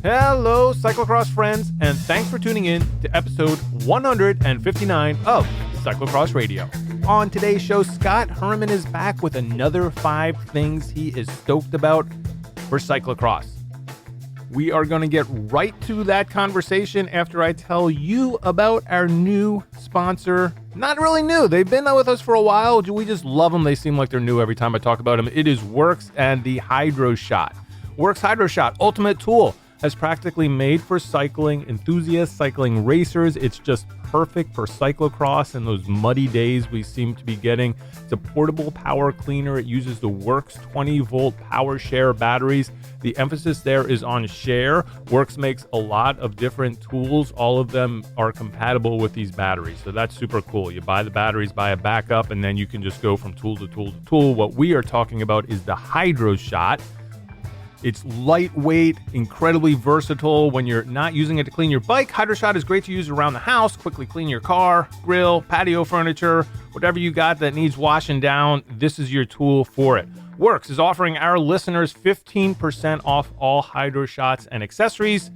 Hello, cyclocross friends, and thanks for tuning in to episode 159 of Cyclocross Radio. On today's show, Scot Herrmann is back with another 5 things he is stoked about for cyclocross. We are going to get right to that conversation after I tell you about our new sponsor. Not really new. They've been with us for a while. We just love them. They seem like they're new every time I talk about them. It is Works and the Hydro Shot. Works Hydro Shot, ultimate tool, has practically made for cycling enthusiasts, cycling racers. It's just perfect for cyclocross and those muddy days we seem to be getting. It's a portable power cleaner. It uses the Works 20-volt power share batteries. The emphasis there is on share. Works makes a lot of different tools. All of them are compatible with these batteries, so that's super cool. You buy the batteries, buy a backup, and then you can just go from tool to tool to tool. What we are talking about is the Hydro Shot. It's lightweight, incredibly versatile. When you're not using it to clean your bike, Hydro Shot is great to use around the house. Quickly clean your car, grill, patio furniture, whatever you got that needs washing down, this is your tool for it. Works is offering our listeners 15% off all Hydro Shots and accessories.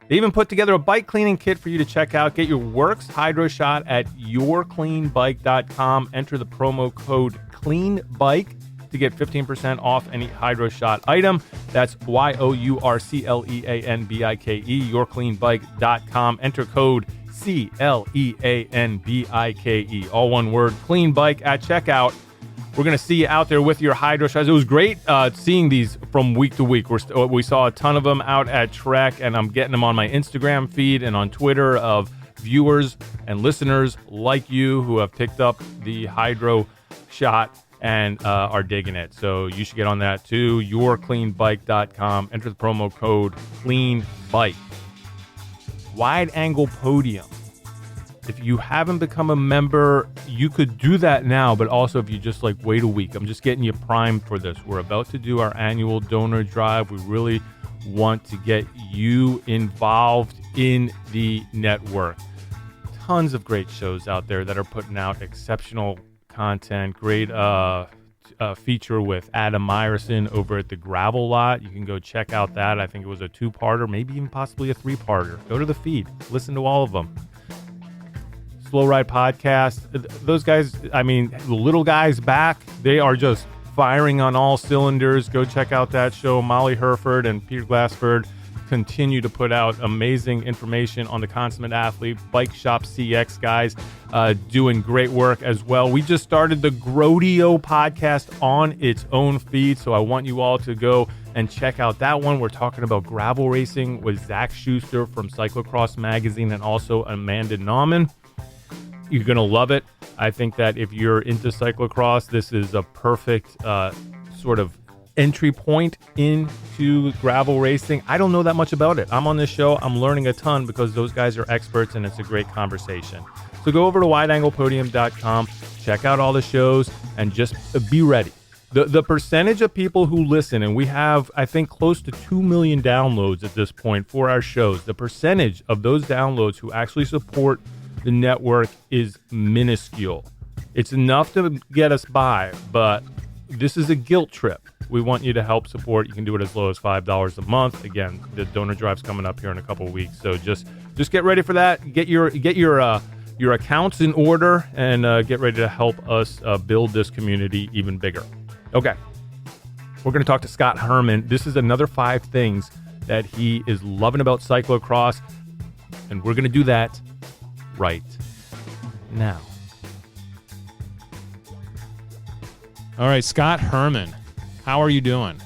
They even put together a bike cleaning kit for you to check out. Get your Works Hydro Shot at yourcleanbike.com. Enter the promo code CLEANBIKE to get 15% off any Hydro Shot item. That's YOURCLEANBIKE, yourcleanbike.com. Enter code CLEANBIKE, all one word, Clean Bike at checkout. We're going to see you out there with your Hydro Shots. It was great seeing these from week to week. We saw a ton of them out at Trek, and I'm getting them on my Instagram feed and on Twitter of viewers and listeners like you who have picked up the Hydro Shot and are digging it. So you should get on that too. yourcleanbike.com. Enter the promo code CLEANBIKE. Wide Angle Podium. If you haven't become a member, you could do that now, but also if you just wait a week, I'm just getting you primed for this. We're about to do our annual donor drive. We really want to get you involved in the network. Tons of great shows out there that are putting out exceptional content. Great feature with Adam Meyerson over at the Gravel Lot. You can go check out that. I think it was a 2-parter, maybe even possibly a 3-parter. Go to the feed, listen to all of them. Slow Ride Podcast, those guys, I mean, the little guys back, they are just firing on all cylinders. Go check out that show. Molly Herford and Peter Glassford continue to put out amazing information on the consummate athlete. Bike Shop CX guys doing great work as well. We just started the Grodeo podcast on its own feed, so I want you all to go and check out that one. We're talking about gravel racing with Zach Schuster from Cyclocross Magazine and also Amanda Nauman. You're going to love it. I think that if you're into cyclocross, this is a perfect sort of entry point into gravel racing. I don't know that much about it. I'm on this show. I'm learning a ton because those guys are experts and it's a great conversation. So go over to wideanglepodium.com, check out all the shows, and just be ready. The percentage of people who listen, and we have, I think, close to 2 million downloads at this point for our shows. The percentage of those downloads who actually support the network is minuscule. It's enough to get us by, but this is a guilt trip. We want you to help support. You can do it as low as $5 a month. Again, the donor drive's coming up here in a couple of weeks, so just get ready for that. Get your accounts in order and get ready to help us build this community even bigger. Okay, we're going to talk to Scot Herrmann. This is another 5 things that he is loving about cyclocross, and we're going to do that right now. All right, Scot Herrmann, how are you doing?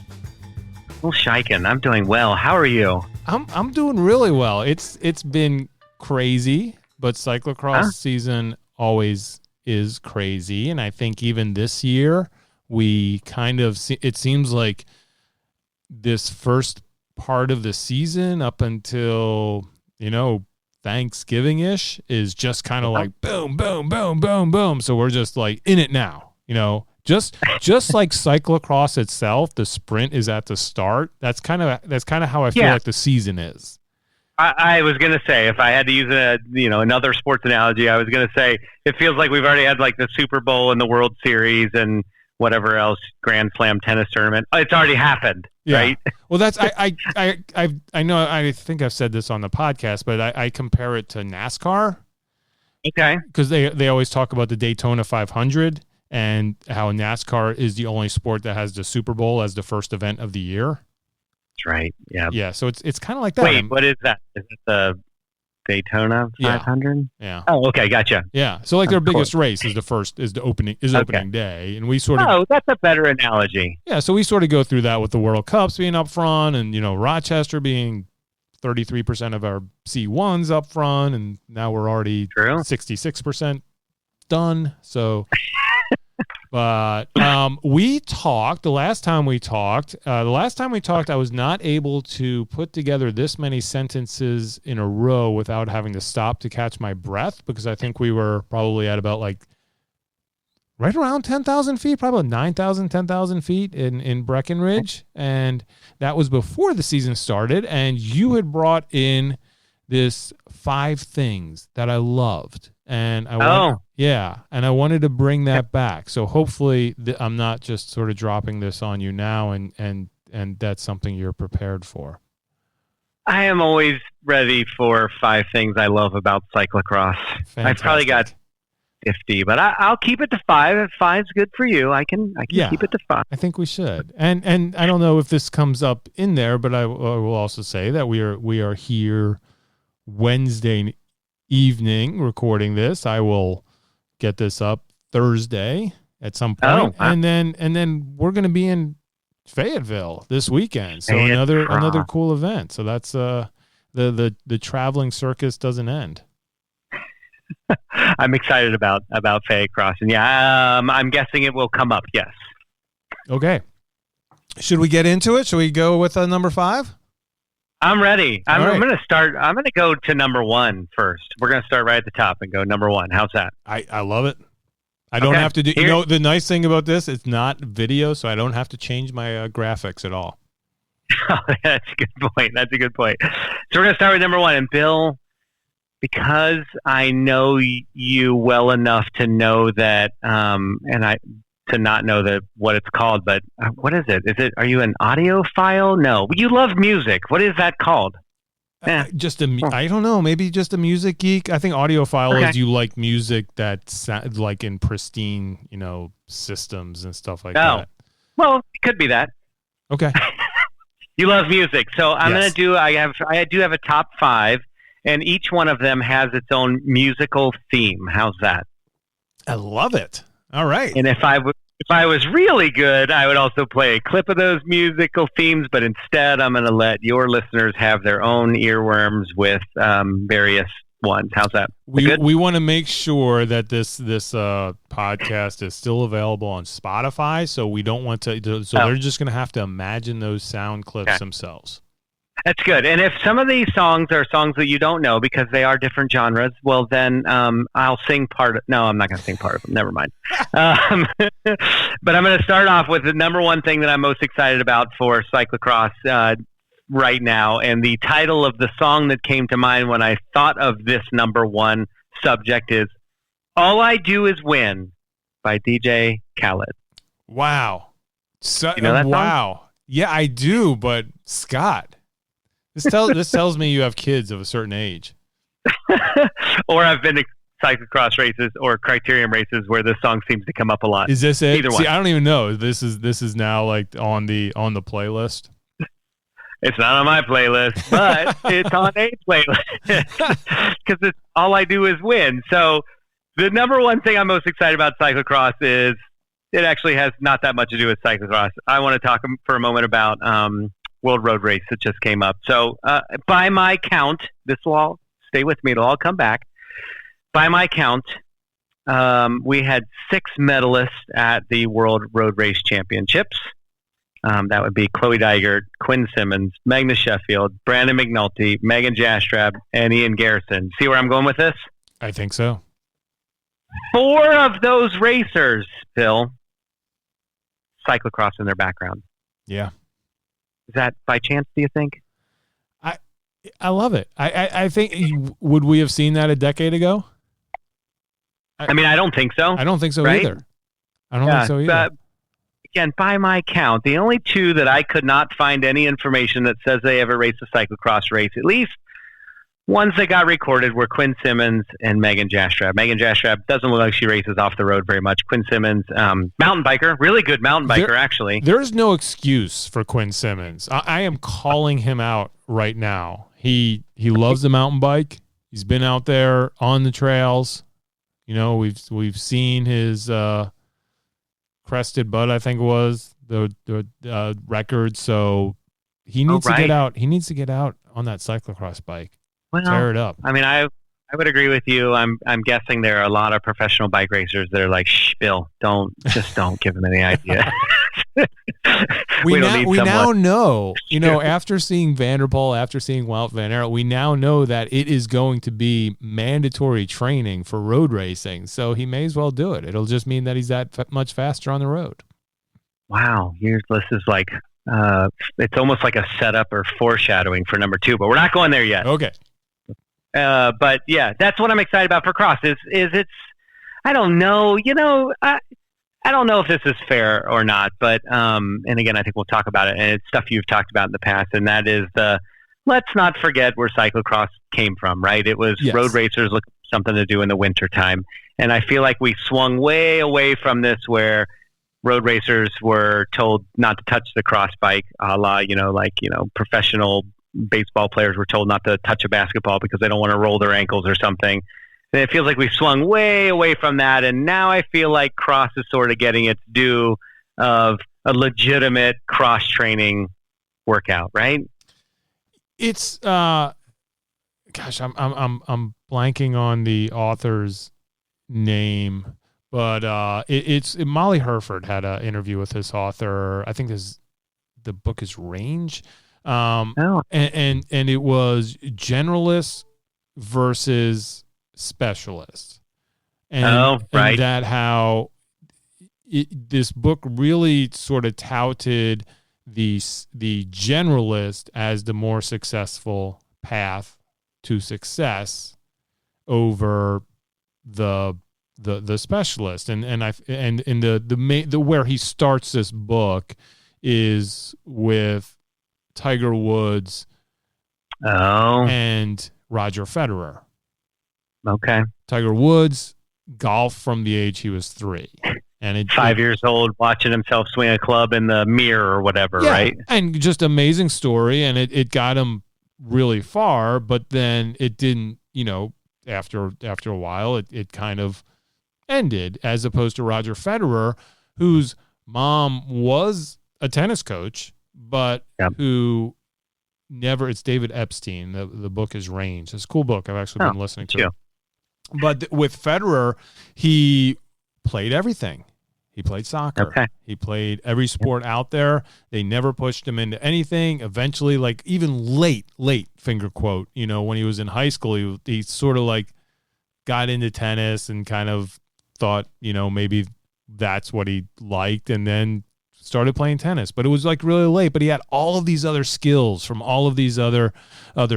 Well, Shiken, I'm doing well. How are you? I'm doing really well. It's been crazy, but cyclocross season always is crazy, and I think even this year we kind of it seems like this first part of the season up until Thanksgiving-ish is just kind of like boom, boom, boom, boom, boom. So we're just like in it now, just like cyclocross itself. The sprint is at the start. That's kind of how I feel like the season is. I was going to say, if I had to use another sports analogy, I was going to say it feels like we've already had like the Super Bowl and the World Series, and whatever else, Grand Slam tennis tournament. It's already happened, right? Well, that's I know. I think I've said this on the podcast, but I compare it to NASCAR. Okay. Because they always talk about the Daytona 500 and how NASCAR is the only sport that has the Super Bowl as the first event of the year. That's right. Yeah. Yeah. So it's kind of like that. Wait, what is that? Is it the Daytona 500? Yeah. Oh, okay, gotcha. Yeah. So like their biggest race is the opening day, and we sort of. Oh, that's a better analogy. Yeah. So we sort of go through that with the World Cups being up front, and Rochester being 33% of our C1s up front, and now we're already 66% done. So, but we talked the last time we talked. I was not able to put together this many sentences in a row without having to stop to catch my breath, because I think we were probably at about like right around 10,000 feet, probably 9,000, 10,000 feet in Breckenridge. And that was before the season started. And you had brought in this 5 things that I loved. And I wanted to bring that back. So hopefully I'm not just sort of dropping this on you now, and that's something you're prepared for. I am always ready for 5 things I love about cyclocross. Fantastic. I've probably got 50, but I'll keep it to 5. If 5's good for you, I can keep it to 5. I think we should. And I don't know if this comes up in there, but I will also say that we are here Wednesday evening recording this. I will get this up Thursday at some point, and then we're going to be in Fayetteville this weekend. So another cool event. So that's the traveling circus doesn't end. I'm excited about Fay Cross, and I'm guessing it will come up. Yes. Okay. Should we get into it? Should we go with number 5? I'm ready. I'm going to start. I'm going to go to number 1 first. We're going to start right at the top and go number 1. How's that? I love it. I don't have to do. The nice thing about this, it's not video, so I don't have to change my graphics at all. Oh, that's a good point. So we're going to start with number 1, and Bill, because I know you well enough to know that, to not know what it's called, but what is it? Are you an audiophile? No, you love music. What is that called? I don't know. Maybe just a music geek. I think audiophile is you like music that's like in pristine, systems and stuff like that. Well, it could be that. Okay. You love music, so I'm going to do. I do have a top 5. And each one of them has its own musical theme. How's that? I love it. All right. And if I was really good, I would also play a clip of those musical themes. But instead, I'm going to let your listeners have their own earworms with various ones. How's that? We want to make sure that this podcast is still available on Spotify. So we don't want to. So they're just going to have to imagine those sound clips themselves. That's good. And if some of these songs are songs that you don't know because they are different genres, well, then I'll sing part of... No, I'm not going to sing part of them. Never mind. But I'm going to start off with the number 1 thing that I'm most excited about for cyclocross right now. And the title of the song that came to mind when I thought of this number 1 subject is All I Do Is Win by DJ Khaled. Wow. You know that wow. song? Yeah, I do, but Scott... This tells me you have kids of a certain age. Or I've been to cyclocross races or criterium races where this song seems to come up a lot. Is this it? Either one. I don't even know. This is now like on the playlist. It's not on my playlist, but it's on a playlist because it's All I Do Is Win. So the number 1 thing I'm most excited about cyclocross is it actually has not that much to do with cyclocross. I want to talk for a moment about World Road Race that just came up. So by my count, this will all stay with me. It'll all come back. By my count, we had 6 medalists at the World Road Race Championships. That would be Chloe Dygert, Quinn Simmons, Magnus Sheffield, Brandon McNulty, Megan Jastrab, and Ian Garrison. See where I'm going with this? I think so. 4 of those racers, Phil, cyclocross in their background. Yeah. Is that by chance, do you think? I love it. I think, would we have seen that a decade ago? I mean, I don't think so. I don't think so right? either. I don't think so either. again, by my count, the only two that I could not find any information that says they ever raced a cyclocross race, at least ones that got recorded, were Quinn Simmons and Megan Jastrab. Megan Jastrab doesn't look like she races off the road very much. Quinn Simmons, mountain biker, really good mountain biker, actually. There's no excuse for Quinn Simmons. I am calling him out right now. He loves the mountain bike. He's been out there on the trails. You know, we've seen his crested butt, I think it was the record. So he needs to get out. He needs to get out on that cyclocross bike. Well, tear it up. I mean, I would agree with you. I'm guessing there are a lot of professional bike racers that are like, "Shh, Bill, don't give them any idea." we now know, you know, after seeing Vanderpool, after seeing Wout van Aert, we now know that it is going to be mandatory training for road racing. So he may as well do it. It'll just mean that he's that much faster on the road. Wow, this is like it's almost like a setup or foreshadowing for number 2, but we're not going there yet. Okay. But yeah, that's what I'm excited about for cross. Is it's I don't know, you know, I don't know if this is fair or not, but and again, I think we'll talk about it, and it's stuff you've talked about in the past, and that is let's not forget where cyclocross came from, right? It was road racers looking for something to do in the winter time, and I feel like we swung way away from this, where road racers were told not to touch the cross bike, a la, professional baseball players were told not to touch a basketball because they don't want to roll their ankles or something. And it feels like we swung way away from that. And now I feel like cross is sort of getting its due of a legitimate cross training workout, right? It's, I'm blanking on the author's name, but it's Molly Herford had an interview with this author. I think the book is Range. And it was generalist versus specialist. And that how this book really sort of touted the generalist as the more successful path to success over the specialist. And the where he starts this book is with Tiger Woods and Roger Federer. Okay. Tiger Woods golfed from the age he was 3. And 5 years old, watching himself swing a club in the mirror or whatever, right? And just amazing story, and it got him really far, but then it didn't, after a while, it kind of ended, as opposed to Roger Federer, whose mom was a tennis coach, but who never, it's David Epstein. The book is Range. It's a cool book. I've actually been listening to it. But with Federer, he played everything. He played soccer. Okay. He played every sport out there. They never pushed him into anything. Eventually, like even late, finger quote, when he was in high school, he sort of like got into tennis and kind of thought, maybe that's what he liked, and then started playing tennis. But it was like really late, but he had all of these other skills from all of these other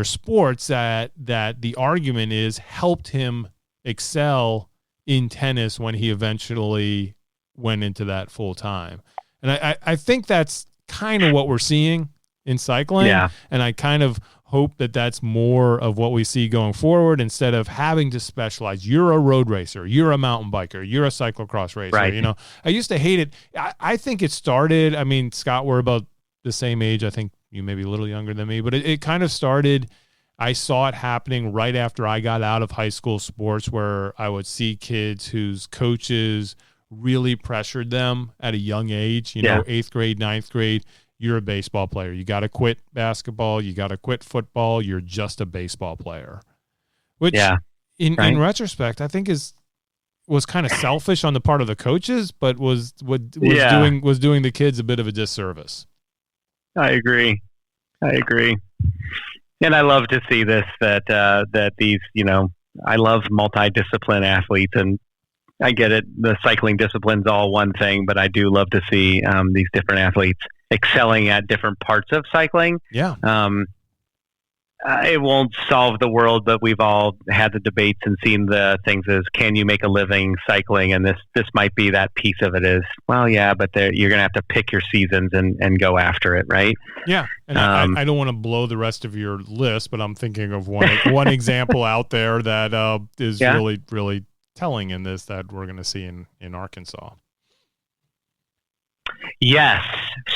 sports that the argument is helped him excel in tennis when he eventually went into that full time. And I think that's kind of what we're seeing in cycling. Yeah. And I kind of hope that that's more of what we see going forward, instead of having to specialize. You're a road racer, you're a mountain biker, you're a cyclocross racer. Right. I used to hate it. I think it started, Scott, we're about the same age. I think you may be a little younger than me, but it kind of started, I saw it happening right after I got out of high school sports, where I would see kids whose coaches really pressured them at a young age, 8th grade, 9th grade. You're a baseball player. You got to quit basketball. You got to quit football. You're just a baseball player, which in retrospect, I think was kind of selfish on the part of the coaches, but was doing the kids a bit of a disservice. I agree. And I love to see this, that these, I love multidiscipline athletes, and I get it. The cycling discipline's all one thing, but I do love to see these different athletes excelling at different parts of cycling. Yeah. it won't solve the world, but we've all had the debates and seen the things as, can you make a living cycling? And this might be that piece of it is, well, yeah, but you're going to have to pick your seasons and go after it, right? Yeah. And I don't want to blow the rest of your list, but I'm thinking of one example out there that is really, really telling in this that we're going to see in Arkansas. Yes.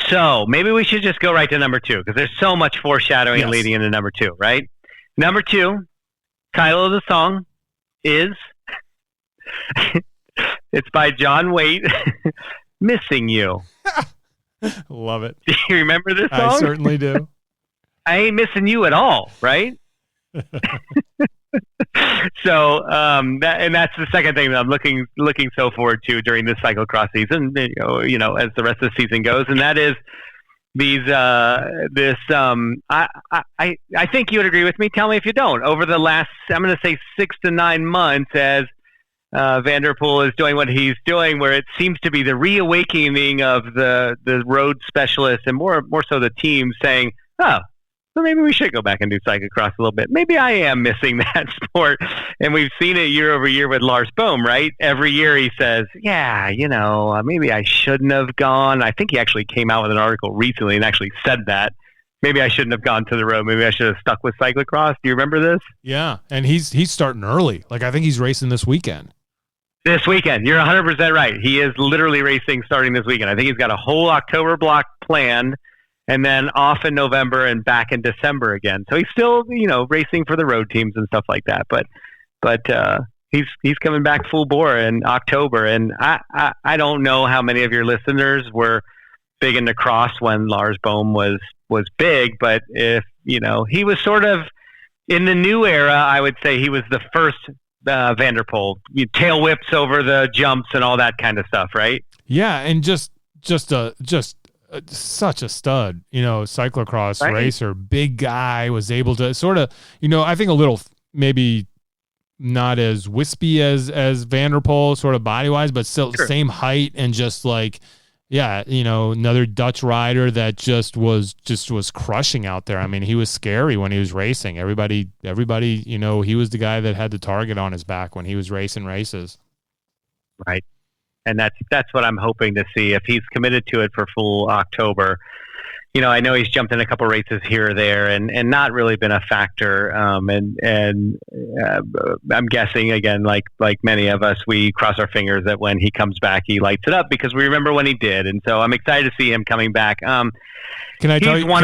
So maybe we should just go right to number 2, because there's so much foreshadowing leading into number 2, right? Number 2, title of the song is, it's by John Waite, Missing You. Love it. Do you remember this song? I certainly do. I ain't missing you at all, right? So that's the second thing that I'm looking so forward to during this cyclocross season, you know, as the rest of the season goes, and that is I think you would agree with me. Tell me if you don't. Over the last, I'm going to say 6 to 9 months, as Van der Poel is doing what he's doing, where it seems to be the reawakening of the road specialists and more so the team saying, oh, so maybe we should go back and do cyclocross a little bit. Maybe I am missing that sport. And we've seen it year over year with Lars Bohm, right? Every year he says, yeah, you know, maybe I shouldn't have gone. I think he actually came out with an article recently and actually said that. Maybe I shouldn't have gone to the road. Maybe I should have stuck with cyclocross. Do you remember this? Yeah, and he's starting early. Like, I think he's racing this weekend. This weekend. You're 100% right. He is literally racing starting this weekend. I think he's got a whole October block planned, and then off in November and back in December again. So he's still, you know, racing for the road teams and stuff like that. But he's coming back full bore in October. And I don't know how many of your listeners were big into cross when Lars Bohm was big, but if, you know, he was sort of in the new era, I would say he was the first Van der Poel, tail whips over the jumps and all that kind of stuff, right? Yeah, and just such a stud, you know, cyclocross racer, big guy, was able to sort of, you know, I think a little maybe not as wispy as Van der Poel, sort of body wise, but still same height, and just like, yeah, you know, another Dutch rider that just was crushing out there. I mean, he was scary when he was racing. Everybody, you know, he was the guy that had the target on his back when he was racing races. Right. And that's what I'm hoping to see if he's committed to it for full October. You know, I know he's jumped in a couple races here or there and not really been a factor. And I'm guessing, again, like many of us, we cross our fingers that when he comes back, he lights it up, because we remember when he did. And so I'm excited to see him coming back. Can I tell you one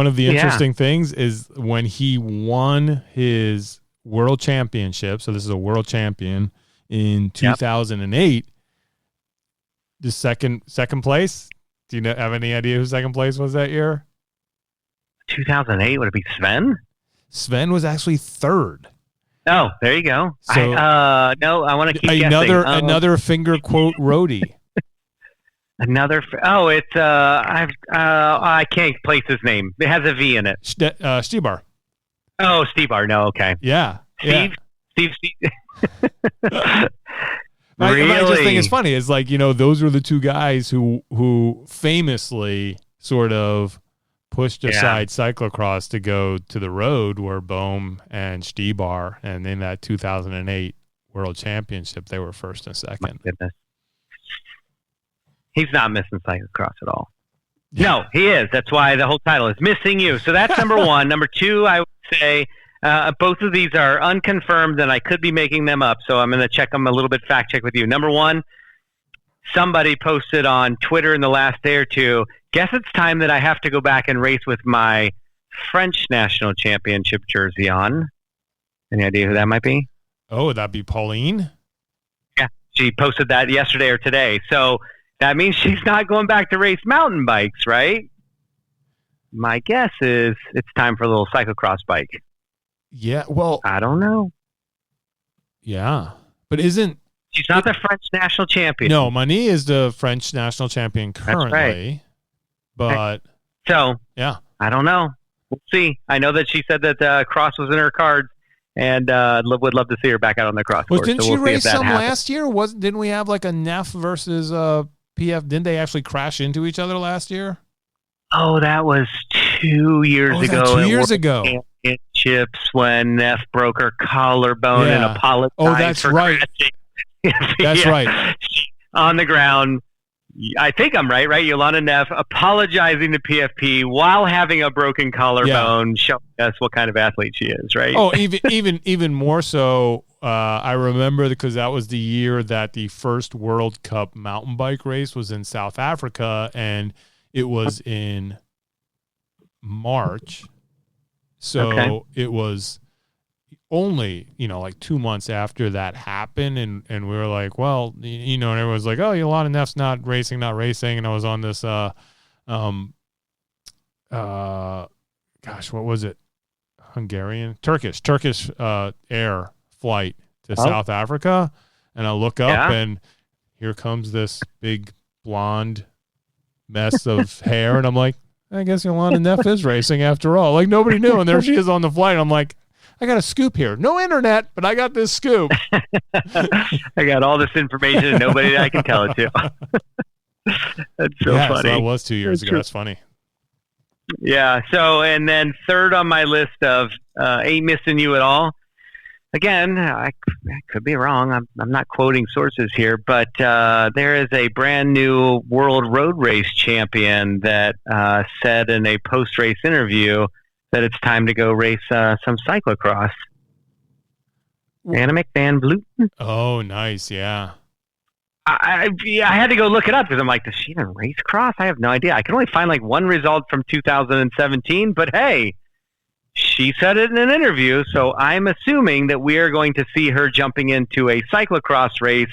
of the interesting things is when he won his world championship. So this is a world champion in 2008. The second place. Do you have any idea who second place was that year? 2008, would it be Sven? Sven was actually third. Oh, there you go. So, no, I want to keep guessing. Another finger quote roadie. It's I can't place his name. It has a V in it. Stibar. Oh, Stibar. No, okay. Yeah. Steve. Really? I just think it's funny. It's like, you know, those were the two guys who famously sort of pushed aside cyclocross to go to the road, were Bohm and Stibar, and in that 2008 World Championship, they were first and second. My goodness. He's not missing cyclocross at all. Yeah. No, he is. That's why the whole title is Missing You. So that's number one. Number two, I would say, both of these are unconfirmed, and I could be making them up, so I'm going to check them a little bit, fact check with you. Number one, somebody posted on Twitter in the last day or two, guess it's time that I have to go back and race with my French national championship jersey on. Any idea who that might be? Oh, would that be Pauline? Yeah, she posted that yesterday or today. So that means she's not going back to race mountain bikes, right? My guess is it's time for a little cyclocross bike. Yeah, well, I don't know. Yeah, but she's not the French national champion? No, Mani is the French national champion currently. That's right. But so yeah, I don't know. We'll see. I know that she said that cross was in her cards, and would love to see her back out on the cross course. Didn't she race some last year? Didn't we have like a Neff versus PF? Didn't they actually crash into each other last year? Oh, that was 2 years ago. 2 years ago. chips when Neff broke her collarbone and apologized. Oh, that's for right. That's right. On the ground. I think I'm right? Yolanda Neff apologizing to PFP while having a broken collarbone, showing us what kind of athlete she is, right? Oh, even more so. I remember because that was the year that the first World Cup mountain bike race was in South Africa, and it was in March. So it was only, like 2 months after that happened. And we were like, well, and everyone's like, oh, Yolanda Neff's not racing. And I was on this, what was it? Turkish air flight to South Africa. And I look up and here comes this big blonde mess of hair. And I'm like, I guess Yolanda Neff is racing after all. Like, nobody knew. And there she is on the flight. I'm like, I got a scoop here. No internet, but I got this scoop. I got all this information and nobody I can tell it to. That's so funny. So that was 2 years ago. That's funny. Yeah. So, and then third on my list of Ain't Missing You at All. Again, I could be wrong. I'm not quoting sources here, but there is a brand new world road race champion that said in a post-race interview that it's time to go race some cyclocross. Annemiek van Vleuten. Oh, nice. Yeah. I had to go look it up because I'm like, does she even race cross? I have no idea. I can only find like one result from 2017, but hey, she said it in an interview, so I'm assuming that we are going to see her jumping into a cyclocross race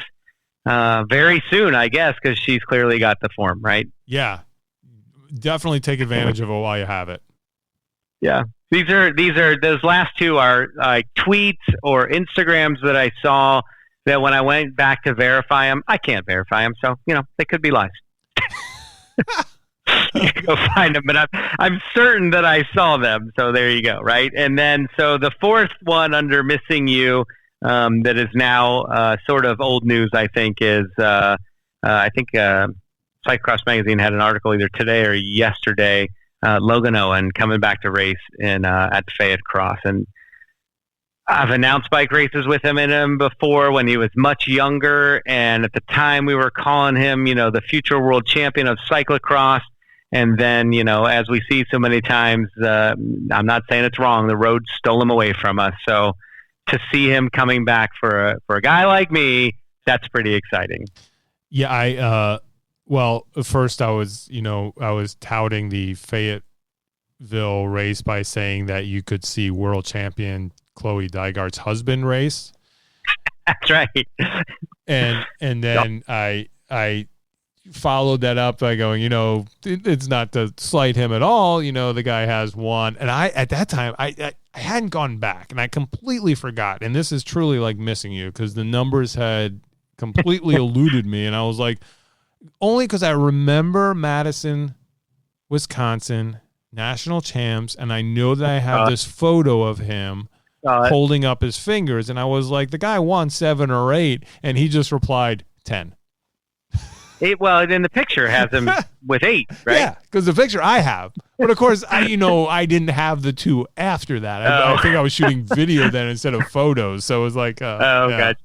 very soon, I guess, because she's clearly got the form, right? Yeah. Definitely take advantage of it while you have it. Yeah. These are those last two are tweets or Instagrams that I saw that when I went back to verify them, I can't verify them, so they could be lies. You can go find them, but I'm certain that I saw them. So there you go, right? And then so the fourth one under Missing You that is now sort of old news, I think, is I think Cyclocross Magazine had an article either today or yesterday. Logan Owen coming back to race at Fayette Cross, and I've announced bike races with him in him before when he was much younger, and at the time we were calling him, the future world champion of cyclocross. And then, as we see so many times, I'm not saying it's wrong, the road stole him away from us. So to see him coming back for a guy like me, that's pretty exciting. Yeah, well, first I was touting the Fayetteville race by saying that you could see world champion Chloe Dygart's husband race. That's right. And then I followed that up by going, it's not to slight him at all. The guy has won. And at that time, I hadn't gone back and I completely forgot. And this is truly like Missing You because the numbers had completely eluded me. And I was like, only because I remember Madison, Wisconsin, national champs. And I know that I have this photo of him holding up his fingers. And I was like, the guy won 7 or 8. And he just replied 10. Well, then the picture has him with 8, right? Yeah, because the picture I have. But of course, I didn't have the 2 after that. I think I was shooting video then instead of photos. So it was like, gotcha.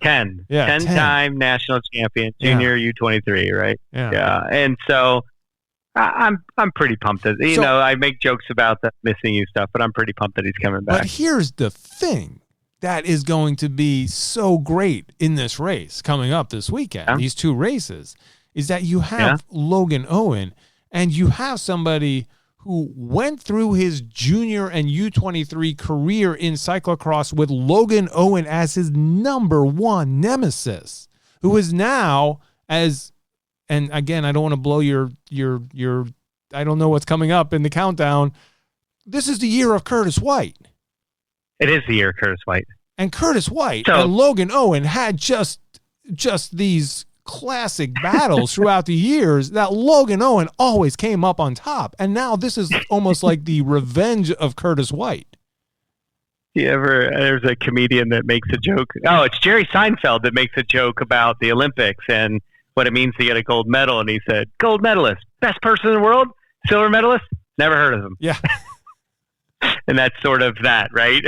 10. Yeah, 10-time national champion, junior U23, right? Yeah. And so I'm pretty pumped. I make jokes about the Missing You stuff, but I'm pretty pumped that he's coming back. But here's the thing. That is going to be so great in this race coming up this weekend, these 2 races, is that you have Logan Owen and you have somebody who went through his junior and U23 career in cyclocross with Logan Owen as his number 1 nemesis, who is now and again, I don't want to blow your I don't know what's coming up in the countdown. This is the year of Curtis White. It is the year of Curtis White. And Curtis White and Logan Owen had just these classic battles throughout the years that Logan Owen always came up on top. And now this is almost like the revenge of Curtis White. There's a comedian that makes a joke. Oh, it's Jerry Seinfeld that makes a joke about the Olympics and what it means to get a gold medal. And he said, gold medalist, best person in the world, silver medalist, never heard of him. Yeah. and that's sort of that, right?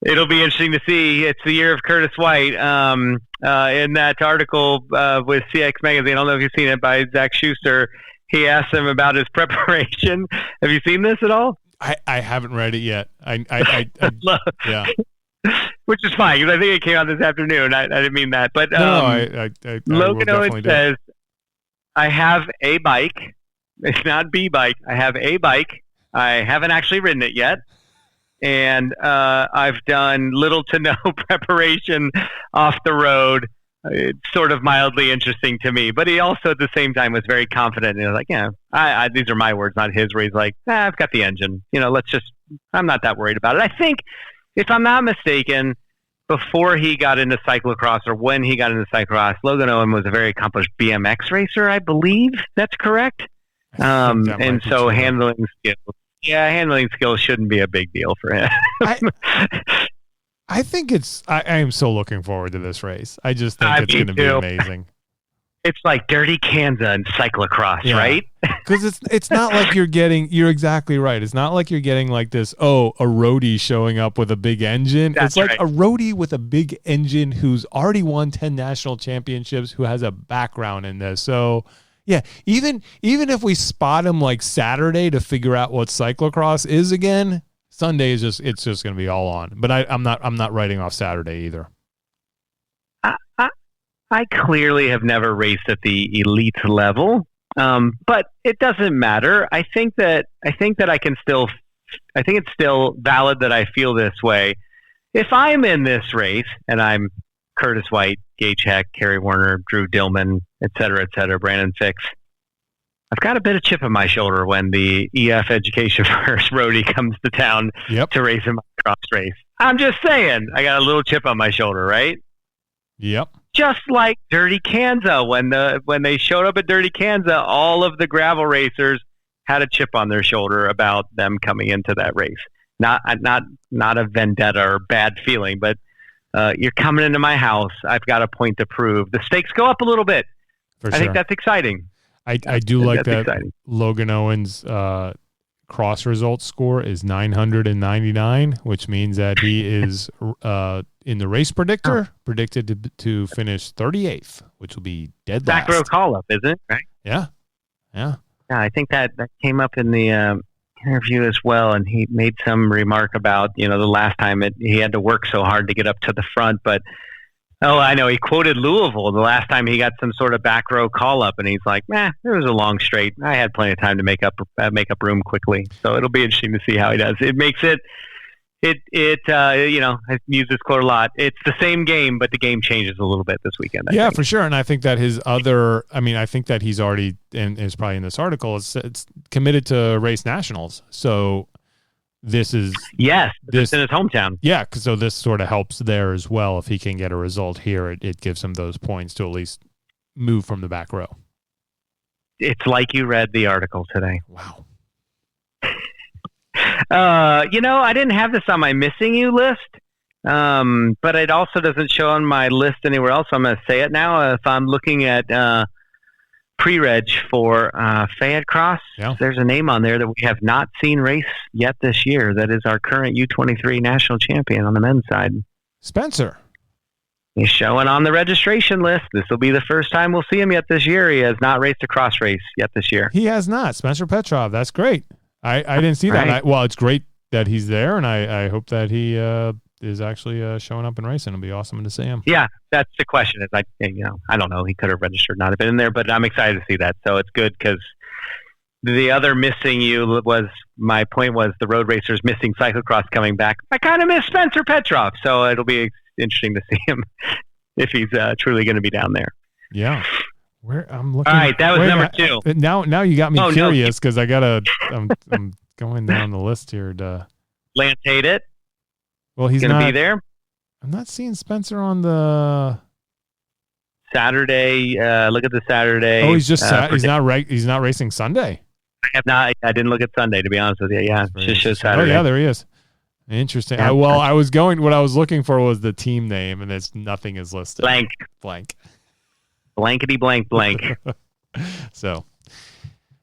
It'll be interesting to see. It's the year of Curtis White. In that article with CX Magazine, I don't know if you've seen it, by Zach Schuster, he asked him about his preparation. Have you seen this at all? I haven't read it yet. Yeah. Which is fine, because I think it came out this afternoon. I didn't mean that. But Logan Owens says, I have a bike. It's not B-bike. I have a bike. I haven't actually ridden it yet. And I've done little to no preparation off the road. It's sort of mildly interesting to me. But he also, at the same time, was very confident. And he was like, yeah, these are my words, not his, where he's like, I've got the engine. I'm not that worried about it. I think, if I'm not mistaken, before he got into cyclocross, or when he got into cyclocross, Logan Owens was a very accomplished BMX racer, I believe. That's correct. And so handling skills shouldn't be a big deal for him. I think I am so looking forward to this race. I just think it's going to be amazing. It's like Dirty Kansas and cyclocross, right? Because it's not like you're exactly right. It's not like you're getting like this, a roadie showing up with a big engine. That's it's like a roadie with a big engine who's already won 10 national championships, who has a background in this. So yeah, even if we spot him like Saturday to figure out what cyclocross is again, Sunday is just going to be all on. But I'm not writing off Saturday either. I clearly have never raced at the elite level, but it doesn't matter. I think that I think it's still valid that I feel this way. If I'm in this race and I'm Curtis White, Gage Heck, Kerry Warner, Drew Dillman, et cetera, Brandon Fix, I've got a bit of chip on my shoulder when the EF Education First roadie comes to town to race in my cross race. I'm just saying, I got a little chip on my shoulder, right? Yep. Just like Dirty Kansas, when they showed up at Dirty Kansas, all of the gravel racers had a chip on their shoulder about them coming into that race. Not a vendetta or bad feeling, but you're coming into my house. I've got a point to prove. The stakes go up a little bit. I think that's exciting. I do like that. Exciting. Logan Owens' cross results score is 999, which means that he is in the race predictor predicted to finish 38th, which will be dead last. Back row call up, isn't it? Right? Yeah. I think that came up in the interview as well, and he made some remark about the last time he had to work so hard to get up to the front, but. Oh, I know. He quoted Louisville the last time he got some sort of back row call up, and he's like, it was a long straight. I had plenty of time to make up room quickly. So it'll be interesting to see how he does. It makes it I've used this quote a lot. It's the same game, but the game changes a little bit this weekend. I think. For sure. And I think that I think that he's already, and is probably in this article, it's committed to race nationals. So this is this in his hometown. Yeah, so this sort of helps there as well. If he can get a result here, it gives him those points to at least move from the back row. It's like you read the article today. Wow. I didn't have this on my missing you list, but it also doesn't show on my list anywhere else. So I'm going to say it now. If I'm looking at pre-reg for Fayette Cross, there's a name on there that we have not seen race yet this year. That is our current U23 national champion on the men's side. Spencer. He's showing on the registration list. This will be the first time we'll see him yet this year. He has not raced a cross race yet this year. He has not. Spencer Petrov. That's great. I didn't see that. Right. It's great that he's there, and I hope that he is actually showing up and racing. It'll be awesome to see him. Yeah, that's the question. Is I don't know. He could have registered, not have been in there, but I'm excited to see that. So it's good because the other missing you was, my point was the road racers missing cyclocross coming back. I kind of miss Spencer Petrov, so it'll be interesting to see him if he's truly going to be down there. Yeah. Where I'm looking. All right, that was number 2. Now you got me curious because I'm going down the list here to. Lance hate it. Well, he's going to be there. I'm not seeing Spencer on the Saturday. Look at the Saturday. Oh, he's just he's not racing Sunday. I have not. I didn't look at Sunday, to be honest with you. Yeah, just shows Saturday. Oh yeah, there he is. Interesting. Yeah. What I was looking for was the team name, and nothing is listed. Blank. Blankety blank blank. So,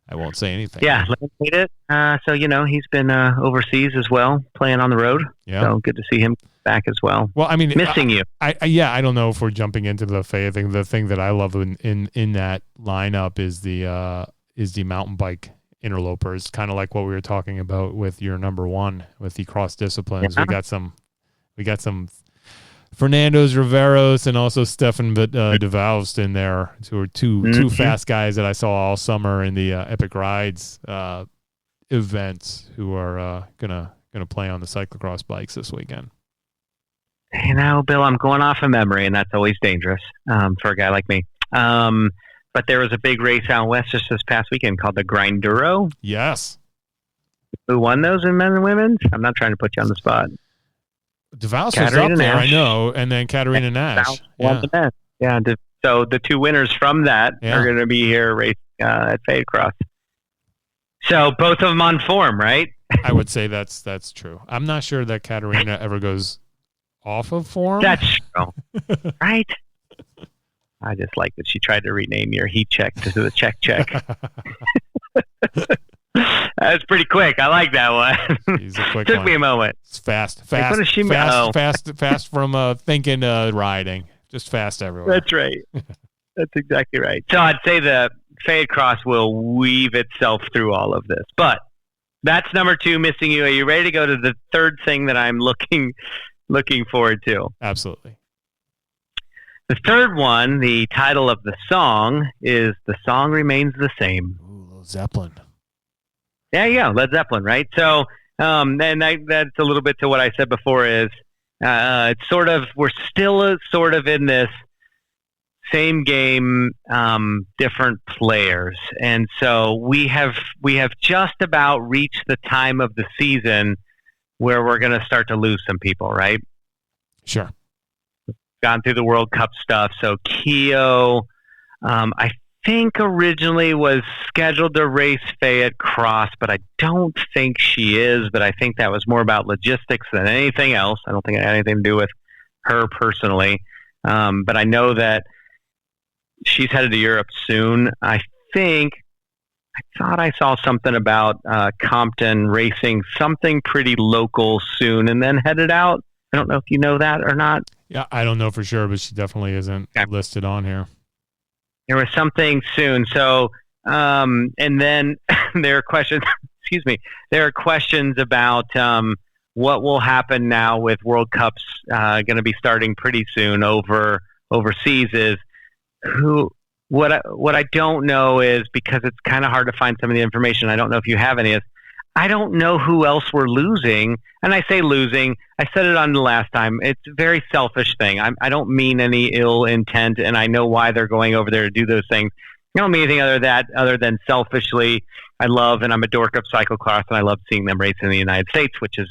I won't say anything. Yeah, Lance made it. So he's been overseas as well, playing on the road. Yeah. So good to see him back as well. Well, I mean, missing you. I don't know if we're jumping into the Faya thing. The thing that I love in that lineup is the mountain bike interlopers, kind of like what we were talking about with your number one with the cross disciplines. Yeah. We got some Fernando's Riveros and also Stefan de Valst in there, who are two fast guys that I saw all summer in the Epic Rides events, who are gonna play on the cyclocross bikes this weekend. Bill, I'm going off of memory, and that's always dangerous for a guy like me. But there was a big race out west just this past weekend called the Grinduro. Yes. Who won those in men and women's? I'm not trying to put you on the spot. DeVos was up there, I know, and then Katarina Nash. Yeah. So the two winners from that are going to be here racing at Fade Cross. So both of them on form, right? I would say that's true. I'm not sure that Katarina ever goes off of form. That's true, right? I just like that she tried to rename your heat check to the check. That's pretty quick. I like that one. He's a quick Took one. me a moment. It's fast from thinking to riding. Just fast everywhere. That's right. That's exactly right. So I'd say the Fade Cross will weave itself through all of this. But that's number 2, missing you. Are you ready to go to the third thing that I'm looking forward to? Absolutely. The third one, the title of the song is "The Song Remains the Same." Ooh, Zeppelin. Yeah, yeah, Led Zeppelin, right? So, that's a little bit to what I said before. Is it's sort of we're still sort of in this same game, different players, and so we have just about reached the time of the season where we're going to start to lose some people, right? Sure. Gone through the World Cup stuff. So Keogh, I think originally was scheduled to race Fayette Cross, but I don't think she is. But I think that was more about logistics than anything else. I don't think it had anything to do with her personally. But I know that she's headed to Europe soon. I thought I saw something about Compton racing something pretty local soon and then headed out. I don't know if you know that or not. Yeah, I don't know for sure, but she definitely isn't listed on here. There was something soon. So, and then there are questions, excuse me, there are questions about what will happen now with World Cups going to be starting pretty soon overseas is what I don't know is, because it's kind of hard to find some of the information. I don't know if you have any, is I don't know who else we're losing. And I say losing, I said it on the last time. It's a very selfish thing. I don't mean any ill intent, and I know why they're going over there to do those things. I don't mean anything other than selfishly. I love, and I'm a dork of cyclocross, and I love seeing them race in the United States, which is,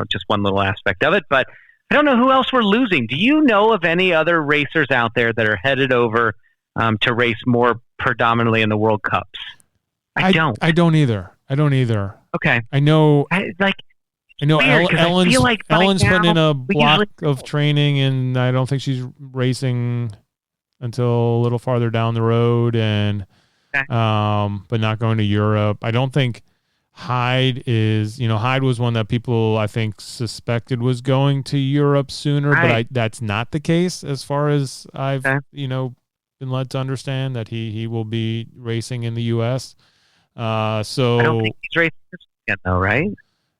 just one little aspect of it. But I don't know who else we're losing. Do you know of any other racers out there that are headed over to race more predominantly in the World Cups? I don't either. Okay. I know Ellen's putting in a block of training, and I don't think she's racing until a little farther down the road, and but not going to Europe. I don't think Hyde is, Hyde was one that people I think suspected was going to Europe sooner, but that's not the case as far as I've been led to understand, that he will be racing in the US. So I don't think he's racing this weekend though, right?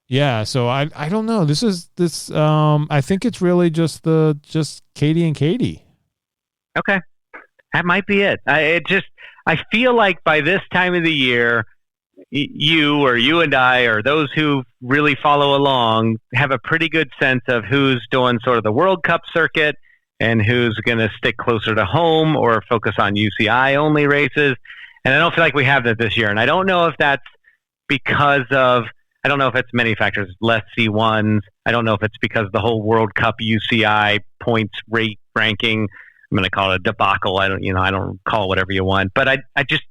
Yeah, so I don't know. This I think it's really just Katie and Katie. Okay. That might be it. I feel like by this time of the year, you and I, or those who really follow along, have a pretty good sense of who's doing sort of the World Cup circuit and who's going to stick closer to home or focus on UCI only races. And I don't feel like we have that this year. And I don't know if that's because of, I don't know if it's many factors, less C1s. I don't know if it's because of the whole World Cup UCI points rate ranking. I'm going to call it a debacle. I don't call it whatever you want, but I just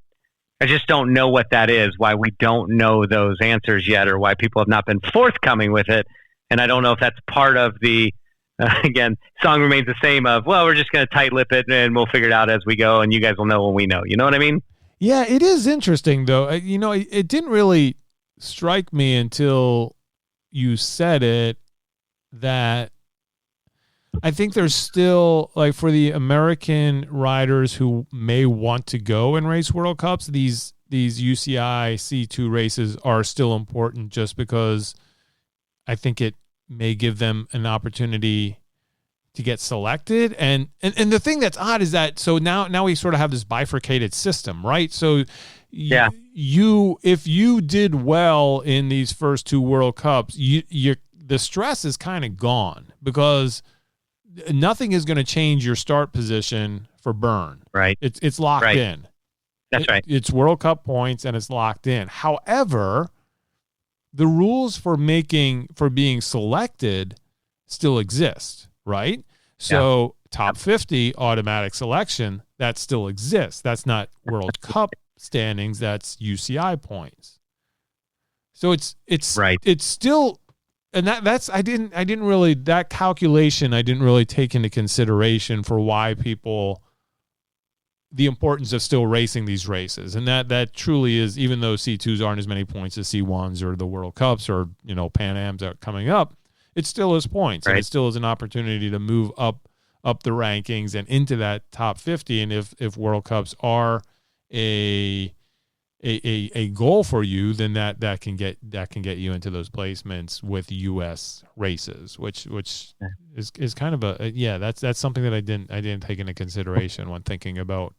don't know what that is, why we don't know those answers yet, or why people have not been forthcoming with it. And I don't know if that's part of the, again, song remains the same of, well, we're just going to tight lip it and we'll figure it out as we go, and you guys will know when we know. You know what I mean? Yeah, it is interesting though. It didn't really strike me until you said it that I think there's still, like, for the American riders who may want to go and race World Cups, these UCI C2 races are still important, just because I think it may give them an opportunity to get selected. And the thing that's odd is that, so now we sort of have this bifurcated system, right? So if you did well in these first two World Cups, the stress is kind of gone, because nothing is going to change your start position for Bern. Right. It's locked in. That's right. It's World Cup points and it's locked in. However, the rules for being selected still exist, right? So top 50 automatic selection, that still exists. That's not World Cup standings, that's UCI points. So it's still, and that's I didn't really, that calculation I didn't really take into consideration for why people, the importance of still racing these races. And that truly is, even though C2s aren't as many points as C1s or the World Cups or, Pan Ams are coming up, it still is points, and it still is an opportunity to move up the rankings and into that top 50. And if World Cups are a goal for you, then that can get you into those placements with US races, which is kind of that's something that I didn't take into consideration when thinking about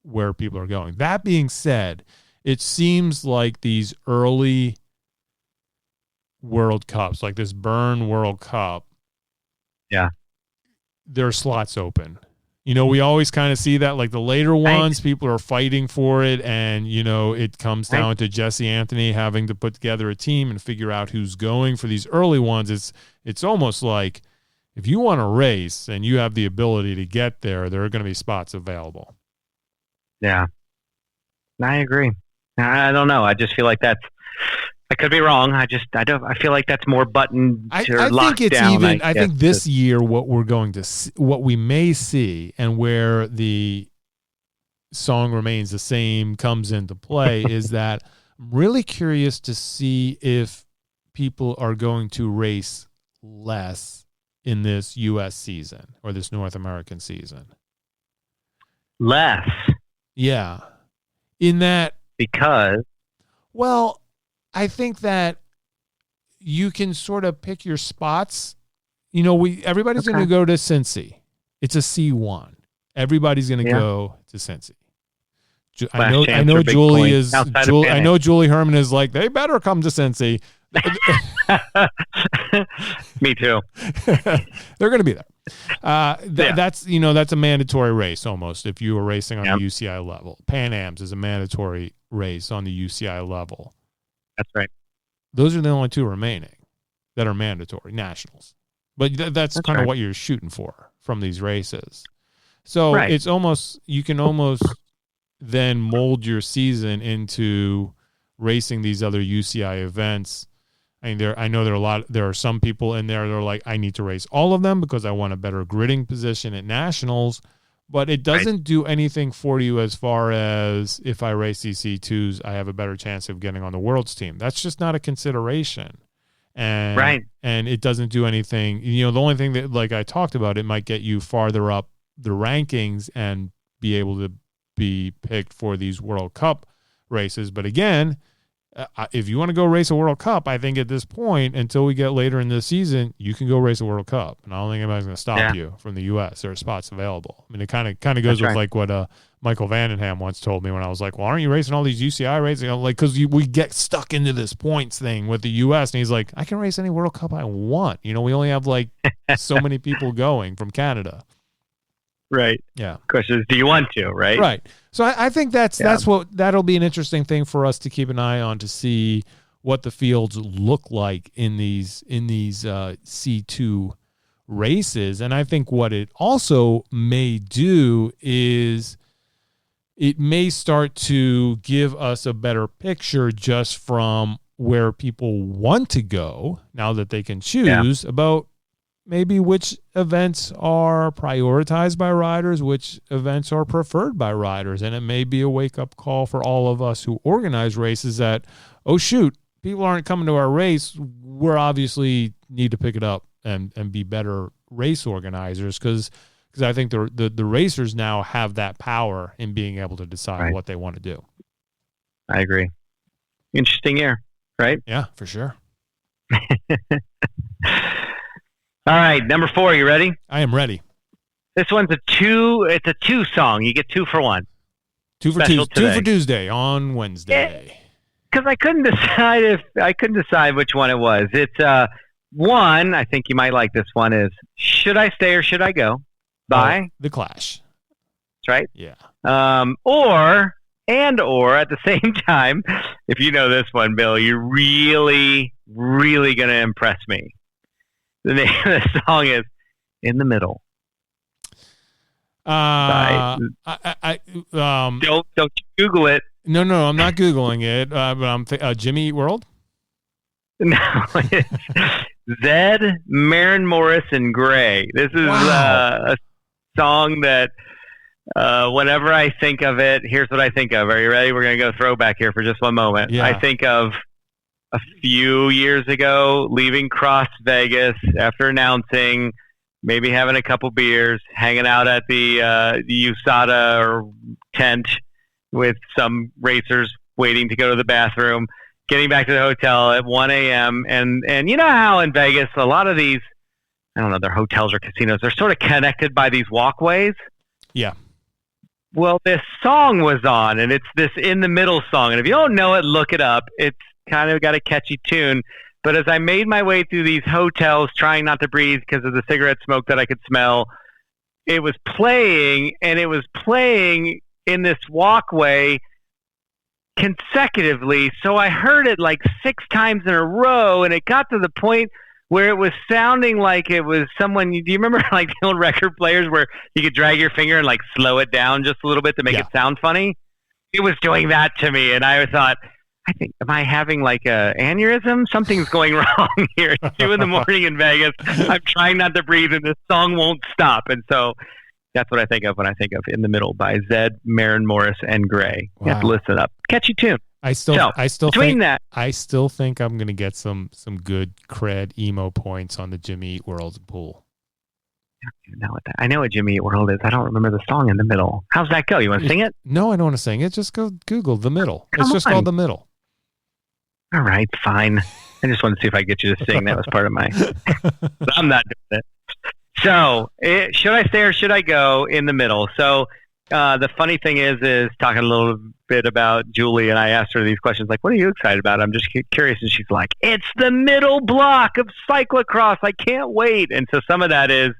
where people are going. That being said, it seems like these early World Cups, like this Bern World Cup, there are slots open. We always kind of see that, like the later ones, people are fighting for it, and it comes down to Jesse Anthony having to put together a team and figure out who's going. For these early ones, it's almost like, if you want to race and you have the ability to get there are going to be spots available. Yeah, I agree. I don't know. I just feel like I could be wrong. I feel like that's more buttoned or locked down. I think this year what we may see, and where the song remains the same comes into play, is that I'm really curious to see if people are going to race less in this U.S. season or this North American season. Less. Yeah. In that. Because. Well, I think that you can sort of pick your spots. Everybody's going to go to Cincy. It's a C1. Everybody's going to go to Cincy. I know Julie is. I know Julie Herrmann is like, they better come to Cincy. Me too. They're going to be there. That's a mandatory race almost if you were racing on the UCI level. Pan Ams is a mandatory race on the UCI level. That's right. Those are the only two remaining that are mandatory nationals. But that's kind of what you're shooting for from these races. So it's almost, you can almost then mold your season into racing these other UCI events. I mean, there are some people in there that are like, I need to race all of them because I want a better gridding position at nationals. But it doesn't do anything for you as far as, if I race these C2s, I have a better chance of getting on the world's team. That's just not a consideration. And it doesn't do anything. The only thing that, like I talked about, it might get you farther up the rankings and be able to be picked for these World Cup races. But again, if you want to go race a World Cup, I think at this point, until we get later in the season, you can go race a World Cup. And I don't think anybody's going to stop you from the U.S. There are spots available. I mean, it kind of goes with like what Michael Vandenham once told me when I was like, well, aren't you racing all these UCI races? Because we get stuck into this points thing with the U.S. And he's like, I can race any World Cup I want. We only have like so many people going from Canada. Right. Yeah. Question is, do you want to? Right. Right. So I think that'll be an interesting thing for us to keep an eye on, to see what the fields look like in these C2 races. And I think what it also may do is it may start to give us a better picture just from where people want to go now that they can choose about maybe which events are prioritized by riders, which events are preferred by riders. And it may be a wake-up call for all of us who organize races that, oh, shoot, people aren't coming to our race. We're obviously need to pick it up and be better race organizers because I think the racers now have that power in being able to decide what they want to do. I agree. Interesting year, right? Yeah, for sure. All right, number 4. You ready? I am ready. This one's it's a 2 song. You get 2 for 1. 2 for Tuesday on Wednesday. Because I couldn't decide which one it was. It's one. I think you might like this one. Is Should I Stay or Should I Go? By The Clash. That's right. Yeah. Or at the same time, if you know this one, Bill, you're really, really going to impress me. The name of the song is In the Middle. Don't Google it. No, I'm not Googling it. But I'm Jimmy Eat World. No, it's Zed, Maren Morris, and Gray. This is a song that whenever I think of it, here's what I think of. Are you ready? We're going to go throwback here for just one moment. Yeah. I think of a few years ago, leaving Cross Vegas after announcing, maybe having a couple beers, hanging out at the USADA or tent with some racers waiting to go to the bathroom, getting back to the hotel at 1 a.m. And you know how in Vegas, a lot of these, I don't know, they're hotels or casinos, they're sort of connected by these walkways. Yeah. Well, this song was on, and it's this In the Middle song. And if you don't know it, look it up. It's kind of got a catchy tune. But as I made my way through these hotels, trying not to breathe because of the cigarette smoke that I could smell, it was playing, and it was playing in this walkway consecutively. So I heard it like 6 times in a row, and it got to the point where it was sounding like it was someone. Do you remember like the old record players where you could drag your finger and like slow it down just a little bit to make it sound funny? It was doing that to me, and I thought, am I having like a aneurysm? Something's going wrong here. It's 2 a.m. in Vegas. I'm trying not to breathe, and this song won't stop. And so that's what I think of when I think of In the Middle by Zed, Maren Morris, and Gray. You have to listen up. Catchy tune. I still think I'm going to get some good cred emo points on the Jimmy Eat World pool. I know what Jimmy Eat World is. I don't remember the song In the Middle. How's that go? You want to sing it? No, I don't want to sing it. Just go Google The Middle. It's just called The Middle. All right, fine. I just wanted to see if I get you to sing. That was part of my... I'm not doing it. So, Should I Stay or Should I Go? In the Middle. So, the funny thing is talking a little bit about Julie, and I asked her these questions like, what are you excited about? I'm just curious. And she's like, it's the middle block of cyclocross. I can't wait. And so some of that is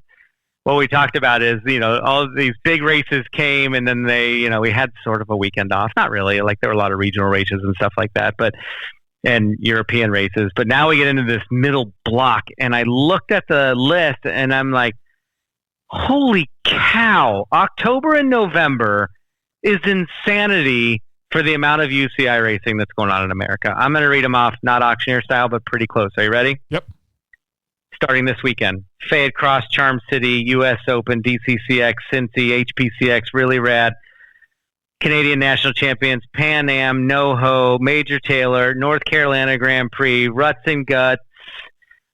what we talked about is, all of these big races came, and then we had sort of a weekend off. Not really. Like there were a lot of regional races and stuff like that, and European races. But now we get into this middle block, and I looked at the list, and I'm like, holy cow, October and November is insanity for the amount of UCI racing that's going on in America. I'm going to read them off, not auctioneer style, but pretty close. Are you ready? Yep. Starting this weekend, Fayette Cross, Charm City, US Open, DCCX, Cincy, HPCX, Really Rad, Canadian National Champions, Pan Am, NoHo, Major Taylor, North Carolina Grand Prix, Ruts and Guts,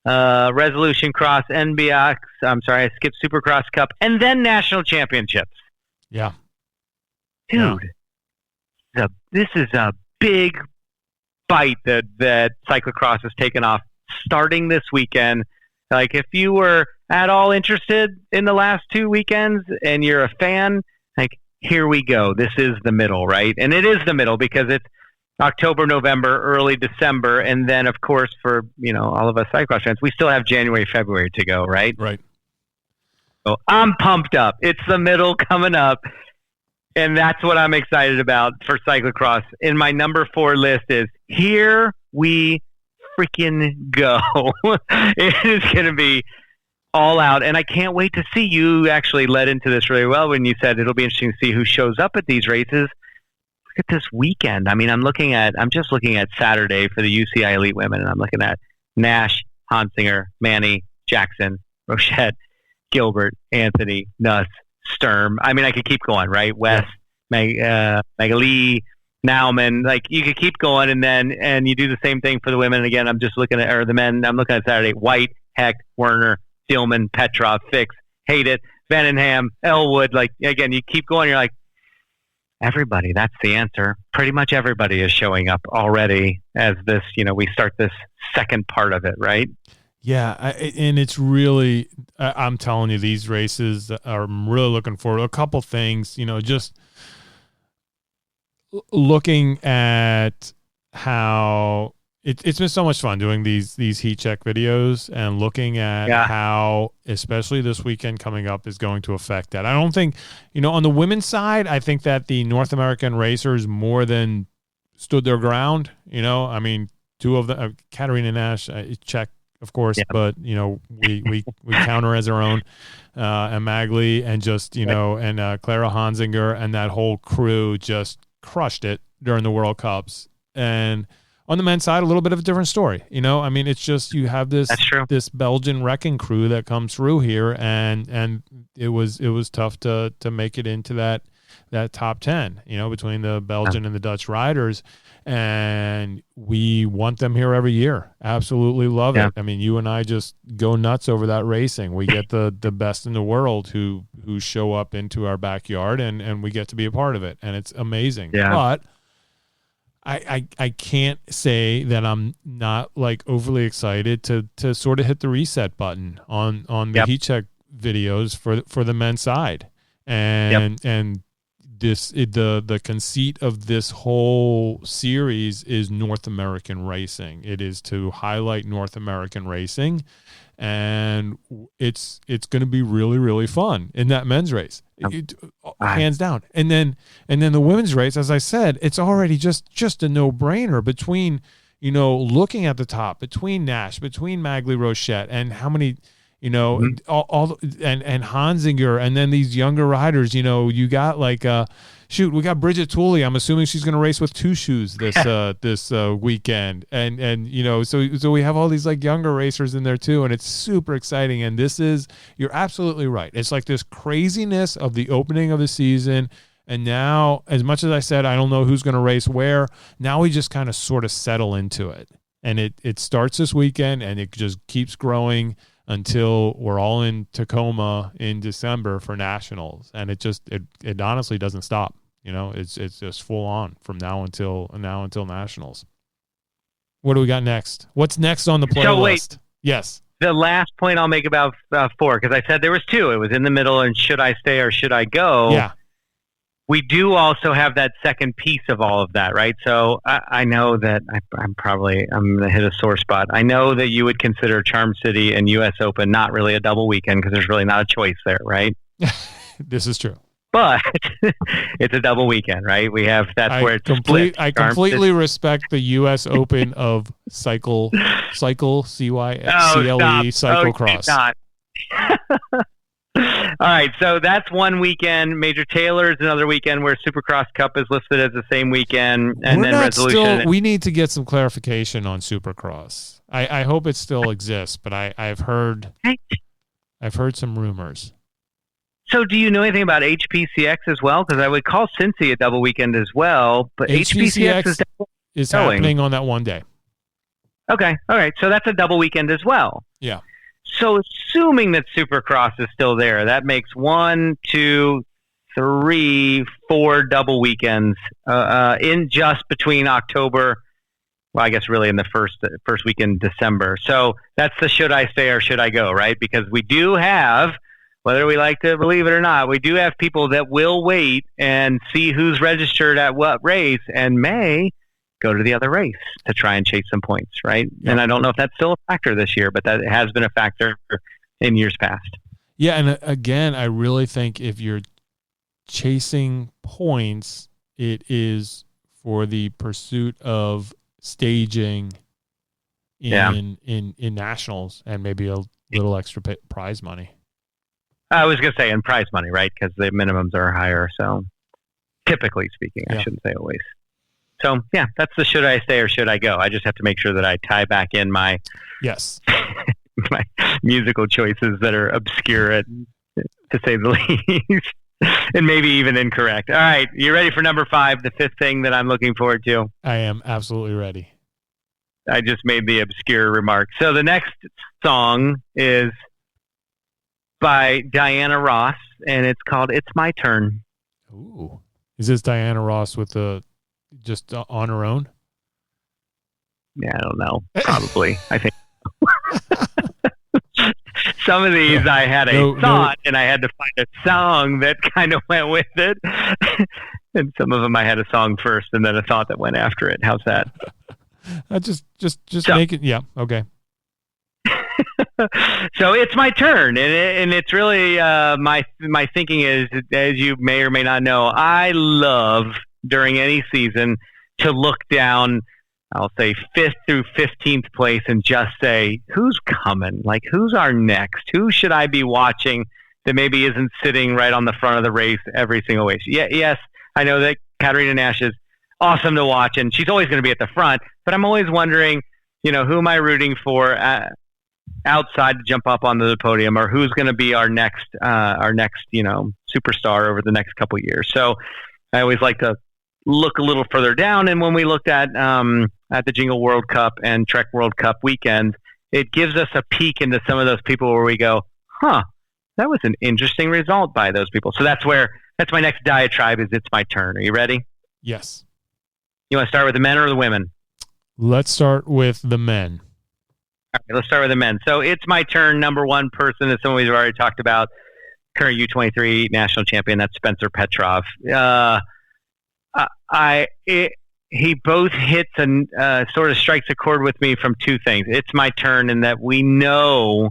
Resolution Cross, NBX, I'm sorry, I skipped Supercross Cup, and then National Championships. Yeah. Dude, this is a big bite that cyclocross has taken off starting this weekend. Like, if you were at all interested in the last 2 weekends and you're a fan, like, here we go. This is the middle, right? And it is the middle because it's October, November, early December, and then, of course, for, all of us cyclocross fans, we still have January, February to go, right? Right. So I'm pumped up. It's the middle coming up, and that's what I'm excited about for cyclocross. In my number 4 list is Here We Freaking Go. It is going to be all out, and I can't wait to see. You actually led into this really well when you said it'll be interesting to see who shows up at these races. Look at this weekend. I mean, I'm just looking at Saturday for the UCI Elite Women, and I'm looking at Nash, Hansinger, Manny, Jackson, Rochette, Gilbert, Anthony, Nuss, Sturm. I mean, I could keep going, right? West, Magali, Nauman. Like, you could keep going, and you do the same thing for the women. And again, I'm just looking at, or the men, I'm looking at Saturday. White, Heck, Werner, Stillman, Petrov, Fix, Hate It, Vandenham, Elwood. Like, again, you keep going, you're like, everybody, that's the answer. Pretty much everybody is showing up already as this, we start this second part of it, right? Yeah, and it's really, I'm telling you, these races I'm really looking forward to. A couple things, just looking at how it's been so much fun doing these heat check videos and looking at how, especially this weekend coming up, is going to affect that. I don't think, on the women's side, I think that the North American racers more than stood their ground. I mean, two of them, Katarina Nash, check, of course, but we count her as our own, and Magli, and just and Clara Hansinger and that whole crew just crushed it during the World Cups. And on the men's side, a little bit of a different story. I mean, it's just you have this Belgian wrecking crew that comes through here, and it was tough to make it into that top 10. Between the Belgian and the Dutch riders. And we want them here every year. Absolutely love it. I mean, you and I just go nuts over that racing. We get the best in the world who show up into our backyard, and we get to be a part of it. And it's amazing. Yeah. But I can't say that I'm not like overly excited to sort of hit the reset button on the heat check videos for the men's side. And the conceit of this whole series is North American racing. It is to highlight North American racing, and it's going to be really, really fun in that men's race, hands down. And then the women's race, as I said, it's already just a no-brainer between looking at the top, between Nash, between Magli, Rochette, and how many. All and Hansinger, and then these younger riders. You got like we got Bridget Tooley. I'm assuming she's going to race with two shoes this weekend, and so we have all these like younger racers in there too, and it's super exciting. And you're absolutely right. It's like this craziness of the opening of the season. And now, as much as I said, I don't know who's going to race where, now we just kind of sort of settle into it. And it starts this weekend, and it just keeps growing until we're all in Tacoma in December for nationals. And it honestly doesn't stop. It's just full on from now until nationals. What do we got next? What's next on the playlist? So wait, yes. The last point I'll make about 4, because I said there was 2. It was in the middle, and should I stay or should I go? Yeah. We do also have that second piece of all of that, right? So I know that I'm going to hit a sore spot. I know that you would consider Charm City and U.S. Open not really a double weekend because there's really not a choice there, right? This is true. But it's a double weekend, right? We have where it's split. I completely respect the U.S. Open of cycle CYCLE cyclocross. All right, so that's one weekend. Major Taylor is another weekend where Supercross Cup is listed as the same weekend, and then Resolution. We need to get some clarification on Supercross. I hope it still exists, but I've heard some rumors. So, do you know anything about HPCX as well? Because I would call Cincy a double weekend as well, but HPCX is happening on that one day. Okay, all right, so that's a double weekend as well. Yeah. So assuming that Supercross is still there, that makes 1, 2, 3, 4 double weekends in just between October. Well, I guess really in the first weekend in December. So that's the should I stay or should I go, right? Because we do have, whether we like to believe it or not, we do have people that will wait and see who's registered at what race and may go to the other race to try and chase some points, right? Yep. And I don't know if that's still a factor this year, but that has been a factor in years past. Yeah, and again, I really think if you're chasing points, it is for the pursuit of staging in nationals and maybe a little extra prize money. I was going to say in prize money, right? Because the minimums are higher. So typically speaking, I shouldn't say always. So, yeah, that's the should I stay or should I go. I just have to make sure that I tie back in my my musical choices that are obscure, to say the least, and maybe even incorrect. All right, you ready for number 5, the 5th thing that I'm looking forward to? I am absolutely ready. I just made the obscure remark. So the next song is by Diana Ross, and it's called "It's My Turn." Ooh, is this Diana Ross with just on her own? Yeah, I don't know. Probably. I think some of these I had a thought, and I had to find a song that kind of went with it. And some of them I had a song first, and then a thought that went after it. How's that? Just make it. Yeah. Okay. So it's my turn, and it's really my thinking is, as you may or may not know, I love during any season to look down, I'll say 5th through 15th place, and just say, who's coming? Like, who's our next? Who should I be watching that maybe isn't sitting right on the front of the race every single race? Yeah, yes, I know that Katarina Nash is awesome to watch, and she's always going to be at the front, but I'm always wondering, who am I rooting for outside to jump up onto the podium, or who's going to be our next superstar over the next couple of years. So I always like to look a little further down. And when we looked at the Jingle World Cup and Trek World Cup weekends, it gives us a peek into some of those people where we go, that was an interesting result by those people. So that's my next diatribe is It's My Turn. Are you ready? Yes. You want to start with the men or the women? Let's start with the men. All right, let's start with the men. So It's My Turn. Number one person is someone we've already talked about, current U23 national champion. That's Spencer Petrov. He both hits and sort of strikes a chord with me from two things. It's my turn in that we know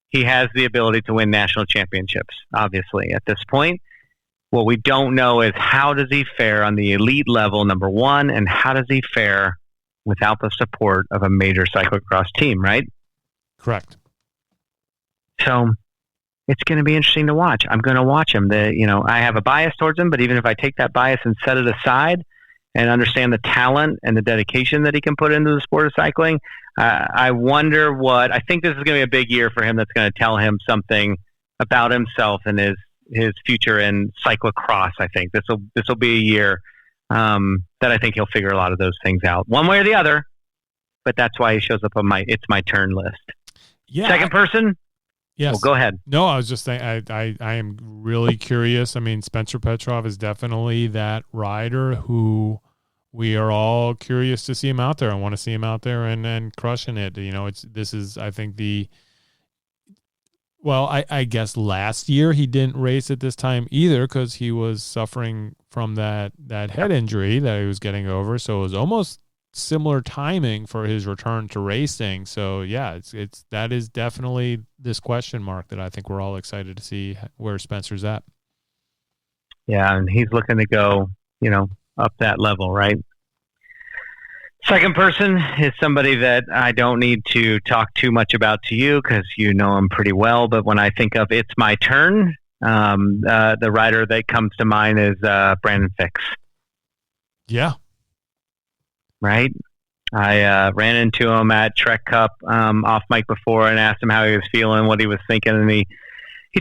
he has the ability to win national championships, obviously, at this point. What we don't know is how does he fare on the elite level, number one, and how does he fare without the support of a major cyclocross team, right? Correct. So it's going to be interesting to watch. I'm going to watch him. I have a bias towards him, but even if I take that bias and set it aside and understand the talent and the dedication that he can put into the sport of cycling, I wonder I think this is going to be a big year for him that's going to tell him something about himself and his future in cyclocross. I think this will be a year that I think he'll figure a lot of those things out, one way or the other. But that's why he shows up on my It's My Turn list. Yeah. Second person. Yes. Well, go ahead. No, I was just saying I am really curious. I mean, Spencer Petrov is definitely that rider who we are all curious to see him out there. I want to see him out there and crushing it. I think I guess last year he didn't race at this time either because he was suffering from that head injury that he was getting over. So it was almost similar timing for his return to racing. So yeah, that is definitely this question mark that I think we're all excited to see where Spencer's at. Yeah, and he's looking to go, up that level, right? Second person is somebody that I don't need to talk too much about to you because you know him pretty well. But when I think of It's My Turn, the rider that comes to mind is Brandon Fix. Yeah. Right? I ran into him at Trek Cup off mic before and asked him how he was feeling, what he was thinking, and he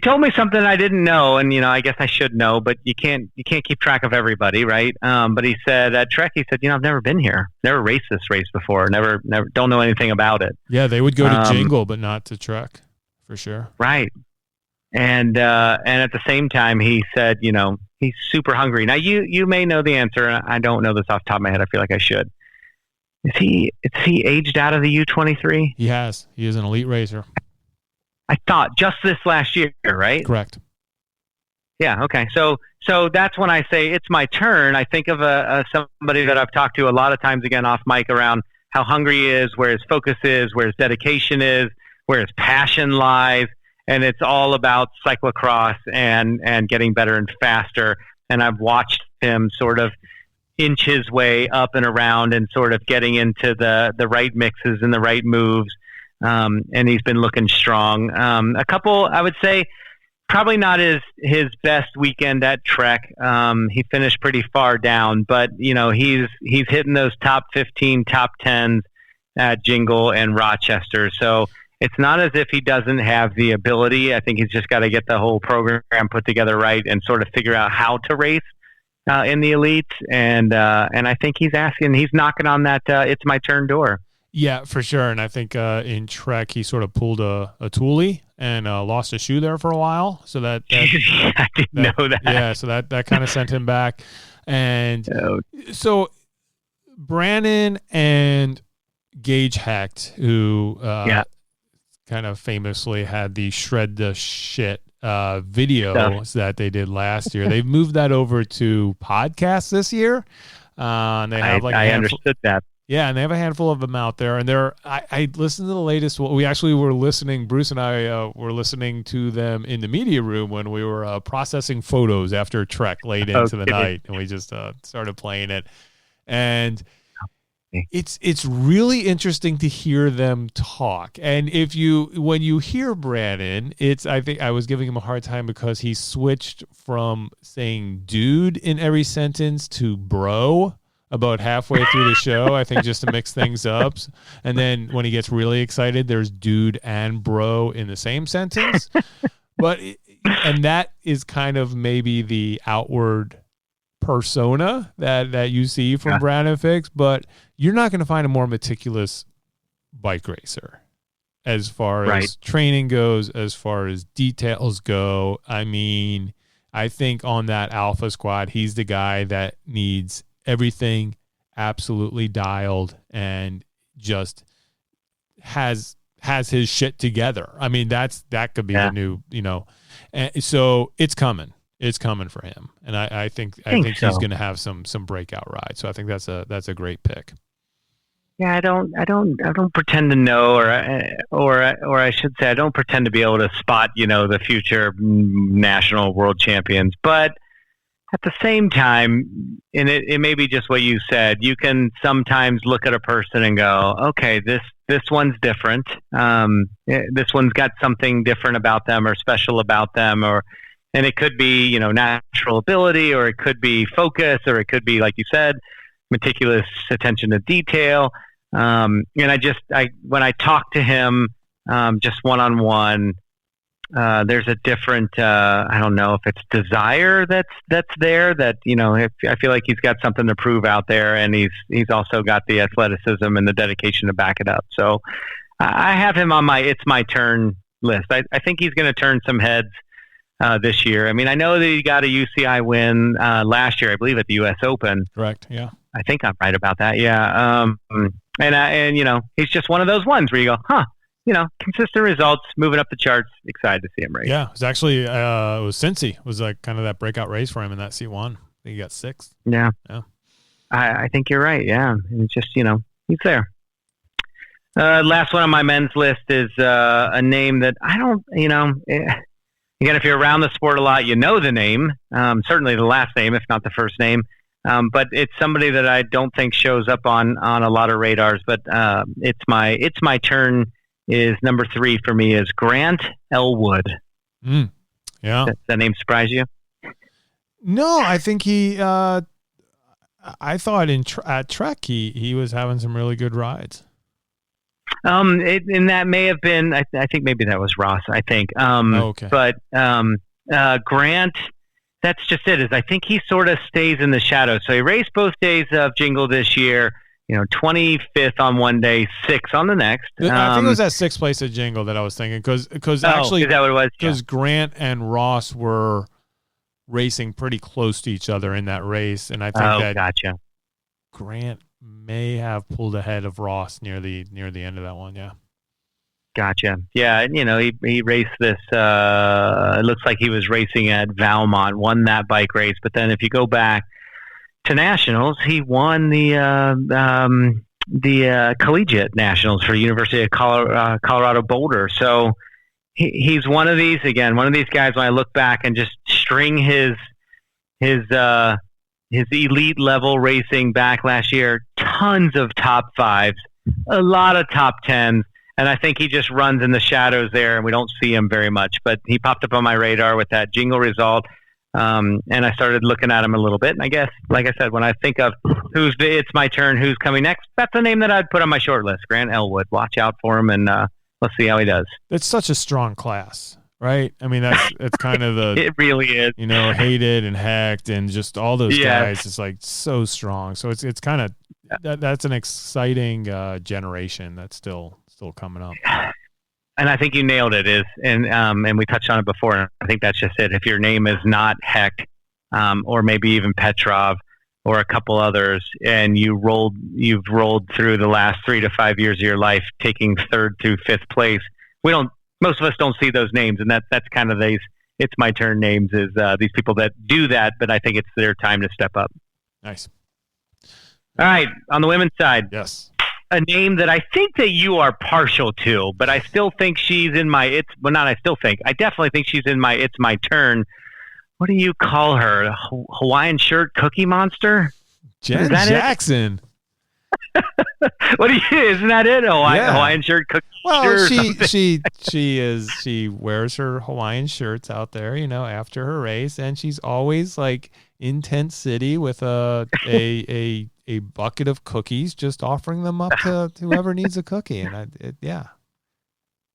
told me something I didn't know, and I guess I should know, but you can't keep track of everybody, right? But he said at Trek, I've never been here, never raced this race before, never don't know anything about it. Yeah, they would go to Jingle, but not to Trek, for sure. Right, and at the same time, he said, he's super hungry. Now you may know the answer, and I don't know this off the top of my head. I feel like I should. Is he aged out of the U23? He has. He is an elite racer. I thought just this last year, right? Correct. Yeah. Okay. So that's when I say It's My Turn. I think of somebody that I've talked to a lot of times, again off mic, around how hungry he is, where his focus is, where his dedication is, where his passion lies, and it's all about cyclocross and getting better and faster. And I've watched him sort of inch his way up and around and sort of getting into the right mixes and the right moves. And he's been looking strong. A couple, I would say, probably not his best weekend at Trek. He finished pretty far down, but he's hitting those top 15, top 10s at Jingle and Rochester. So it's not as if he doesn't have the ability. I think he's just got to get the whole program put together right and sort of figure out how to race in the elites. And I think he's knocking on that it's my turn door. Yeah, for sure. And I think in Trek, he sort of pulled a toolie and lost a shoe there for a while. So that I didn't know that. Yeah, so that kind of sent him back. And so Brannon and Gage Hecht, who kind of famously had the shred the shit videos that they did last year, they've moved that over to podcasts this year. And they have I understood that. Yeah, and they have a handful of them out there. And I listened to the latest. We actually were listening, Bruce and I were listening to them in the media room when we were processing photos after Trek late into the night. And we just started playing it. And it's really interesting to hear them talk. And when you hear Brannon, I think I was giving him a hard time because he switched from saying dude in every sentence to bro about halfway through the show, I think, just to mix things up. And then when he gets really excited, there's dude and bro in the same sentence. And that is kind of maybe the outward persona that you see from Brandon Fix, but you're not going to find a more meticulous bike racer as far as training goes, as far as details go. I mean, I think on that Alpha squad, he's the guy that needs everything absolutely dialed and just has his shit together. I mean, that could be the new, and so it's coming. It's coming for him. And I think so. He's going to have some breakout ride. So I think that's a great pick. Yeah, I don't pretend to know, or I should say, I don't pretend to be able to spot, the future national world champions. But at the same time, and it may be just what you said, you can sometimes look at a person and go, okay, this one's different. This one's got something different about them or special about them, and it could be, natural ability, or it could be focus, or it could be, like you said, meticulous attention to detail. And when I talk to him, just one-on-one, there's a different, I don't know if it's desire that's there, that, I feel like he's got something to prove out there, and he's also got the athleticism and the dedication to back it up. So I have him on it's my turn list. I think he's going to turn some heads this year. I mean, I know that he got a UCI win last year, I believe, at the U.S. Open. Correct. Yeah. I think I'm right about that. Yeah. And he's just one of those ones where you go, consistent results, moving up the charts. Excited to see him race. Yeah, it was actually it was Cincy. It was like kind of that breakout race for him in that C1. I think he got 6th. Yeah. I think you're right. Yeah, and it's just he's there. Last one on my men's list is a name that I don't. Again, if you're around the sport a lot, you know the name. Certainly the last name, if not the first name. But it's somebody that I don't think shows up on a lot of radars. But it's my turn. Is number 3 for me is Grant Elwood. Yeah. Does that name surprise you? No, I think he. I thought at Trek he was having some really good rides. And that may have been. I think maybe that was Ross. I think. Okay. But Grant. That's just it. Is I think he sort of stays in the shadows. So he raced both days of Jingle this year. 25th on one day, 6th on the next. I think it was that 6th place at Jingle that I was thinking, because actually, is that what it was? Because Grant and Ross were racing pretty close to each other in that race, and I think gotcha. Grant may have pulled ahead of Ross near the end of that one. Yeah. Gotcha. Yeah, and he raced this. It looks like he was racing at Valmont, won that bike race, but then if you go back to nationals, he won the collegiate nationals for University of Colorado Boulder. So he's one of these guys. When I look back and just string his elite level racing back last year, tons of top 5s, a lot of top 10s, and I think he just runs in the shadows there, and we don't see him very much. But he popped up on my radar with that Jingle result. And I started looking at him a little bit. And I guess, like I said, when I think of it's my turn, who's coming next, that's a name that I'd put on my short list. Grant Elwood. Watch out for him and let's see how he does. It's such a strong class, right? I mean, it's kind of the it really is. Hated and Hecht and just all those Yes. guys. It's like so strong. So it's kind of that's an exciting generation that's still coming up. And I think you nailed it. And we touched on it before. I think that's just it. If your name is not Hecht, or maybe even Petrov, or a couple others, and you've rolled through the last 3 to 5 years of your life, taking 3rd through 5th place. Most of us don't see those names, and that's kind of these "it's my turn" names. Is these people that do that? But I think it's their time to step up. Nice. All right, on the women's side, yes, a name that I think that you are partial to, but I still think she's in my it's. Well, not I still think. I definitely think she's in my "it's my turn." What do you call her? Hawaiian shirt cookie monster? Jen Jackson. Isn't that it? Hawaiian shirt cookie. Well, she wears her Hawaiian shirts out there, after her race, and she's always like in Tent City with a bucket of cookies, just offering them up to whoever needs a cookie. And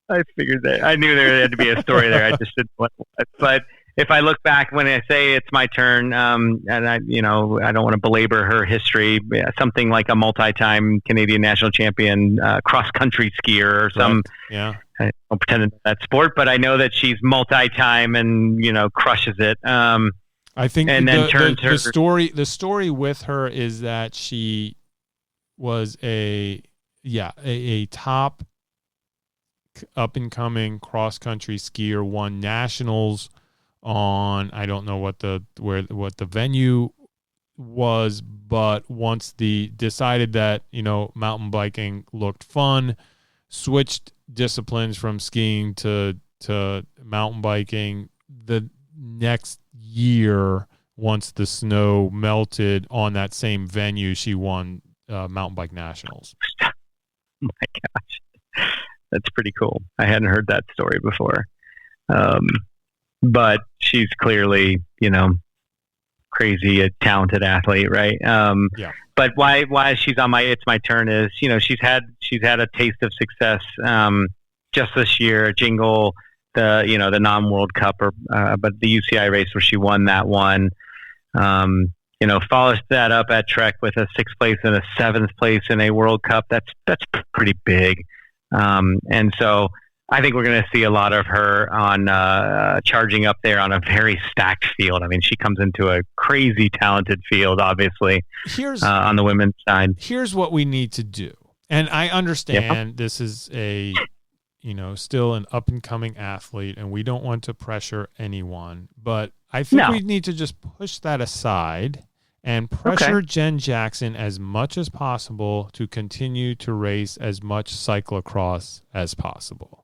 I figured that. I knew there had to be a story there. I just didn't want to. But if I look back when I say it's my turn, and I don't want to belabor her history, something like a multi-time Canadian national champion cross-country skier or some. Yeah. I don't pretend to know that sport, but I know that she's multi-time and crushes it. I think and then the story with her is that she was a top up and coming cross country skier, won nationals on, I don't know what the venue was, but once decided that mountain biking looked fun, switched disciplines from skiing to mountain biking. The next year, once the snow melted on that same venue, she won mountain bike nationals. Oh my gosh, that's pretty cool. I hadn't heard that story before. But she's clearly, crazy, a talented athlete, right? Yeah. But why she's on it's my turn is, she's had a taste of success just this year at Jingle, the non-World Cup, but the UCI race where she won that one. Follows that up at Trek with a 6th place and a 7th place in a World Cup. That's pretty big. And so I think we're going to see a lot of her on charging up there on a very stacked field. I mean, she comes into a crazy talented field, obviously, on the women's side. Here's what we need to do. And I understand this is still an up-and-coming athlete, and we don't want to pressure anyone. But I think we need to just push that aside and pressure Jen Jackson as much as possible to continue to race as much cyclocross as possible.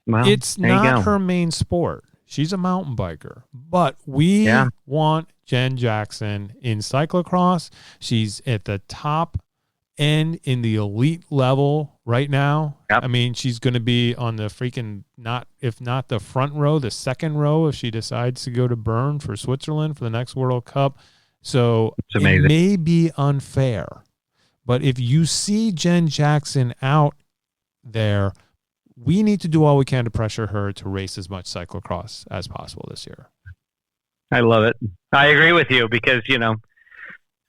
Well, it's not her main sport. She's a mountain biker. But we want Jen Jackson in cyclocross. She's at the top end in the elite level right now. Yep. I mean, she's going to be on the freaking, if not the front row, the second row if she decides to go to Bern for Switzerland for the next World Cup. So it may be unfair. But if you see Jen Jackson out there, we need to do all we can to pressure her to race as much cyclocross as possible this year. I love it. I agree with you because,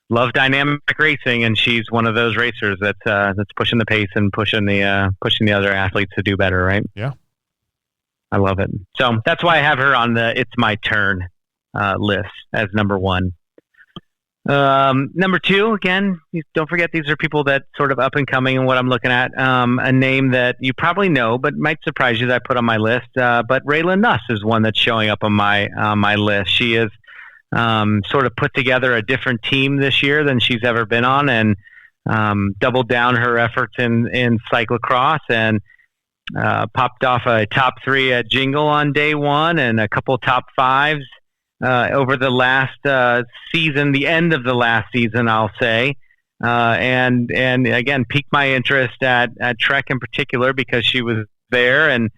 love dynamic racing, and she's one of those racers that's pushing the pace and pushing the other athletes to do better, right? Yeah. I love it. So that's why I have her on the "It's My Turn" list as number 1. Number 2, again, don't forget these are people that sort of up and coming and what I'm looking at. A name that you probably know, but might surprise you that I put on my list. But Raylan Nuss is one that's showing up on my list. She is sort of put together a different team this year than she's ever been on, and doubled down her efforts in cyclocross and popped off a top 3 at Jingle on day 1 and a couple top 5s. Over the last season, the end of the last season, I'll say, and again piqued my interest at Trek in particular because she was there and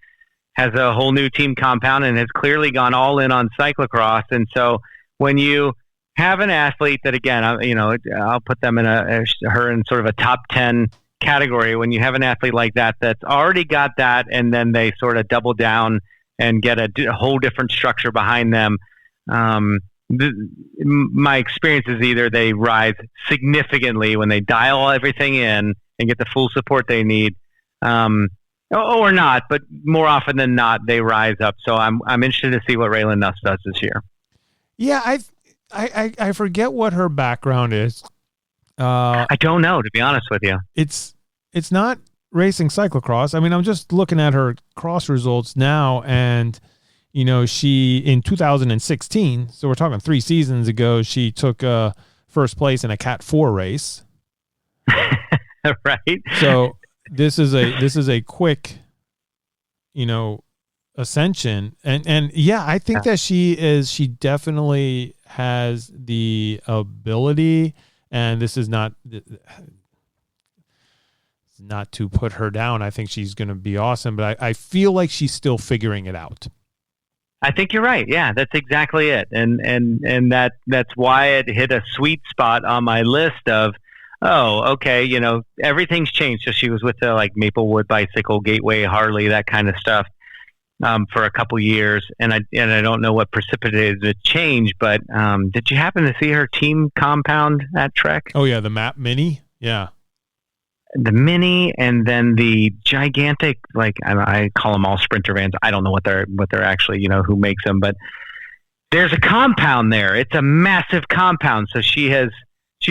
has a whole new team compound and has clearly gone all in on cyclocross. And so when you have an athlete that, again, I'll put them in her in sort of a top 10 category when you have an athlete like that that's already got that, and then they sort of double down and get a whole different structure behind them. My experience is either they rise significantly when they dial everything in and get the full support they need, or not. But more often than not, they rise up. So I'm interested to see what Raylan Nuss does this year. Yeah, I forget what her background is. I don't know, to be honest with you. It's not racing cyclocross. I mean, I'm just looking at her cross results now, and she in 2016, so we're talking 3 seasons ago, she took first place in a Cat 4 race. Right. So this is a quick, ascension, and yeah, I think that she definitely has the ability, and this is not to put her down. I think she's going to be awesome, but I feel like she's still figuring it out. I think you're right. Yeah, that's exactly it. And that's why it hit a sweet spot on my list of, oh, okay, everything's changed. So she was with the Maplewood Bicycle, Gateway, Harley, that kind of stuff for a couple years. And I don't know what precipitated the change, but did you happen to see her team compound at Trek? Oh yeah, the Map Mini. Yeah. The Mini, and then the gigantic, I call them all Sprinter vans. I don't know what they're actually, who makes them, but there's a compound there. It's a massive compound. So she's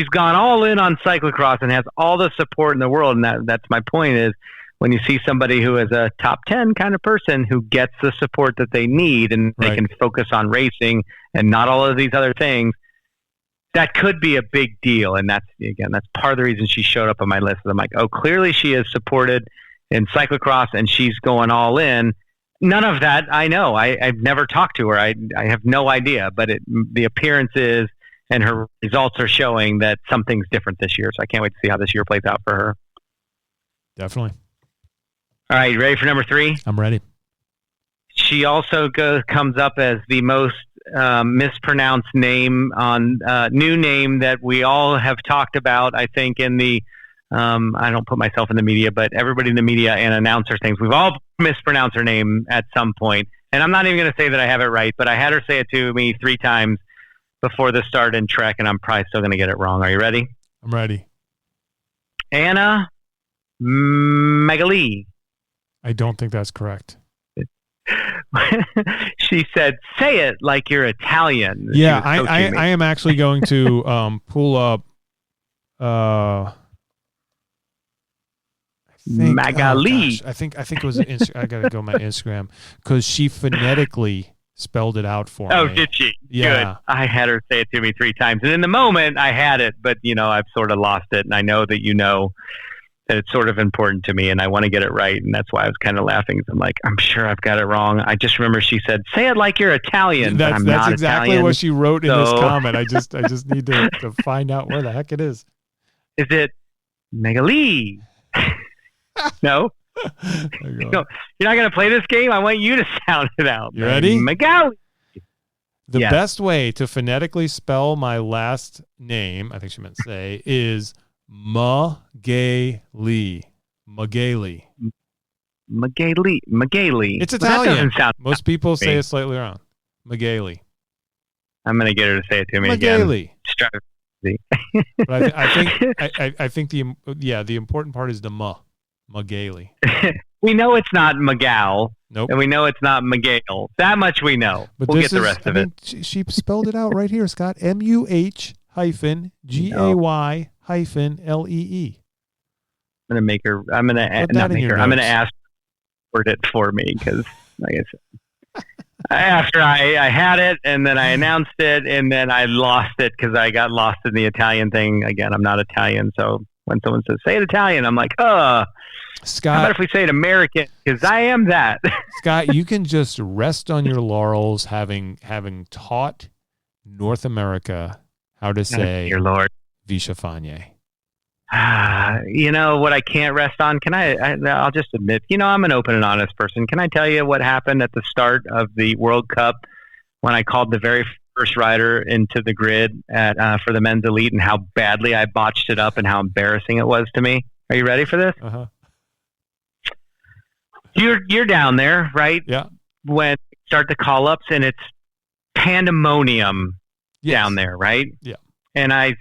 gone all in on cyclocross and has all the support in the world. And that's my point is when you see somebody who is a top 10 kind of person who gets the support that they need and they can focus on racing and not all of these other things, that could be a big deal. And that's part of the reason she showed up on my list. I'm like, oh, clearly she is supported in cyclocross and she's going all in. None of that I know. I've never talked to her. I have no idea, but the appearances and her results are showing that something's different this year. So I can't wait to see how this year plays out for her. Definitely. All right. You ready for number 3? I'm ready. She also comes up as the most mispronounced name on new name that we all have talked about. I think in the I don't put myself in the media, but everybody in the media and announcer things, we've all mispronounced her name at some point. And I'm not even going to say that I have it right, but I had her say it to me 3 times before the start in Trek, and I'm probably still going to get it wrong. Are you ready? I'm ready. Anna Magali. I don't think that's correct. She said, say it like you're Italian. Yeah, I am actually going to pull up Magali. I think it was I gotta go my Instagram because she phonetically spelled it out for me. Oh, did she? Yeah. Good. I had her say it to me 3 times, and in the moment I had it, but I've sort of lost it, and I know that that it's sort of important to me, and I want to get it right, and that's why I was kind of laughing. I'm like, I'm sure I've got it wrong. I just remember she said, "Say it like you're Italian." That's not exactly Italian, what she wrote in this comment. I just need to find out where the heck it is. Is it Magali? No. No, you're not going to play this game. I want you to sound it out. You ready? Magali. The best way to phonetically spell my last name, I think she meant say, is Magali. Magali. Magali. It's Italian. That doesn't sound Most people say it slightly wrong. Magali. I'm going to get her to say it to me Magali. again. But I think the important part is the Magali. We know it's not Magal. Nope. And we know it's not Miguel. That much we know. But we'll get the rest of it. She spelled it out right here, Scott. MUH-GAY-LEE. I'm going to ask her to word it for me because, like I said, after I had it and then I announced it and then I lost it because I got lost in the Italian thing. Again, I'm not Italian. So when someone says, say it Italian, I'm like, Scott, how about if we say it American? Because I am that. Scott, you can just rest on your laurels having taught North America how to say your Lord. Visha Fanye. What I can't rest on? I'll just admit, I'm an open and honest person. Can I tell you what happened at the start of the World Cup when I called the very first rider into the grid for the men's elite and how badly I botched it up and how embarrassing it was to me? Are you ready for this? Uh-huh. You're down there, right? Yeah. When you start the call-ups and it's pandemonium down there, right? Yeah. And I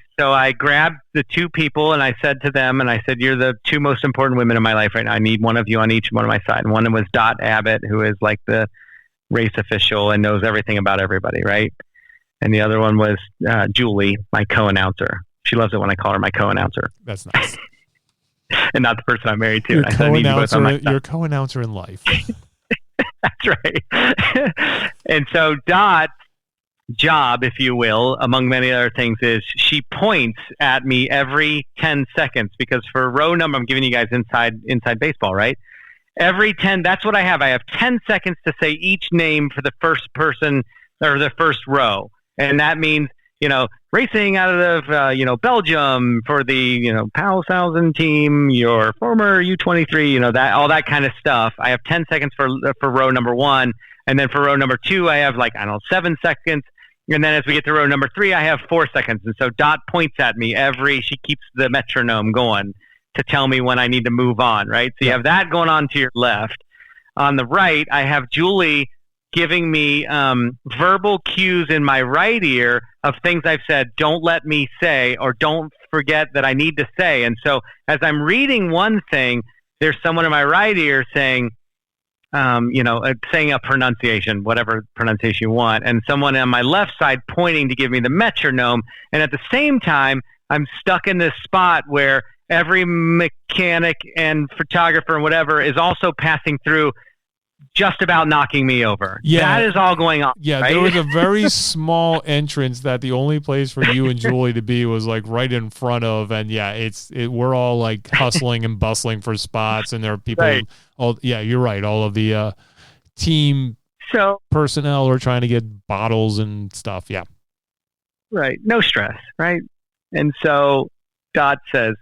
grabbed the two people and I said to them, and I said, you're the two most important women in my life right now. I need one of you on each one of my side. And one was Dot Abbott, who is like the race official and knows everything about everybody, right? And the other one was Julie, my co-announcer. She loves it when I call her my co-announcer. That's nice. And not the person I'm married to. Your co-announcer in life. That's right. And so Dot's job, if you will, among many other things, is she points at me every 10 seconds because for row number, I'm giving you guys inside baseball, right? Every 10, that's what I have. I have 10 seconds to say each name for the first person or the first row. And that means, racing out of, Belgium for the, Palshausen team, your former U23, that all that kind of stuff. I have 10 seconds for row number 1. And then for row number 2, I have 7 seconds. And then as we get to row number 3, I have 4 seconds. And so Dot points at me she keeps the metronome going to tell me when I need to move on, right? So you have that going on to your left. On the right, I have Julie giving me verbal cues in my right ear of things I've said, don't let me say, or don't forget that I need to say. And so as I'm reading one thing, there's someone in my right ear saying, saying a pronunciation, whatever pronunciation you want, and someone on my left side pointing to give me the metronome. And at the same time, I'm stuck in this spot where every mechanic and photographer and whatever is also passing through, just about knocking me over. Yeah. That is all going on. Yeah, right? There was a very small entrance that the only place for you and Julie to be was right in front of, and we're all hustling and bustling for spots, and there are people. Right. You're right. All of the team personnel are trying to get bottles and stuff. Yeah. Right. No stress. Right. And so Dot says,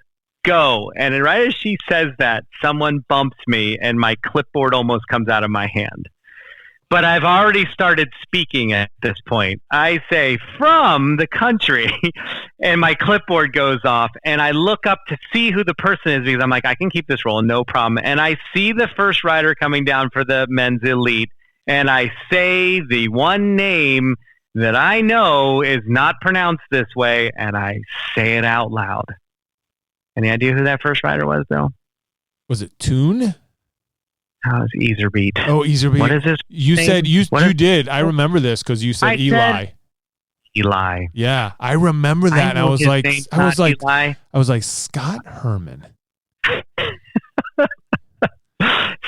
go. And then right as she says that, someone bumps me and my clipboard almost comes out of my hand. But I've already started speaking at this point. I say, from the country, and my clipboard goes off, and I look up to see who the person is because I'm like, I can keep this rolling, no problem. And I see the first rider coming down for the men's elite, and I say the one name that I know is not pronounced this way, and I say it out loud. Any idea who that first rider was, Bill? Was it Toon? Oh, it's Easerbeat. Oh, Easerbeat. What is this? You thing? said you did. I remember this because you said Eli. Eli. Yeah, I remember that. I was like, Scot Herrmann.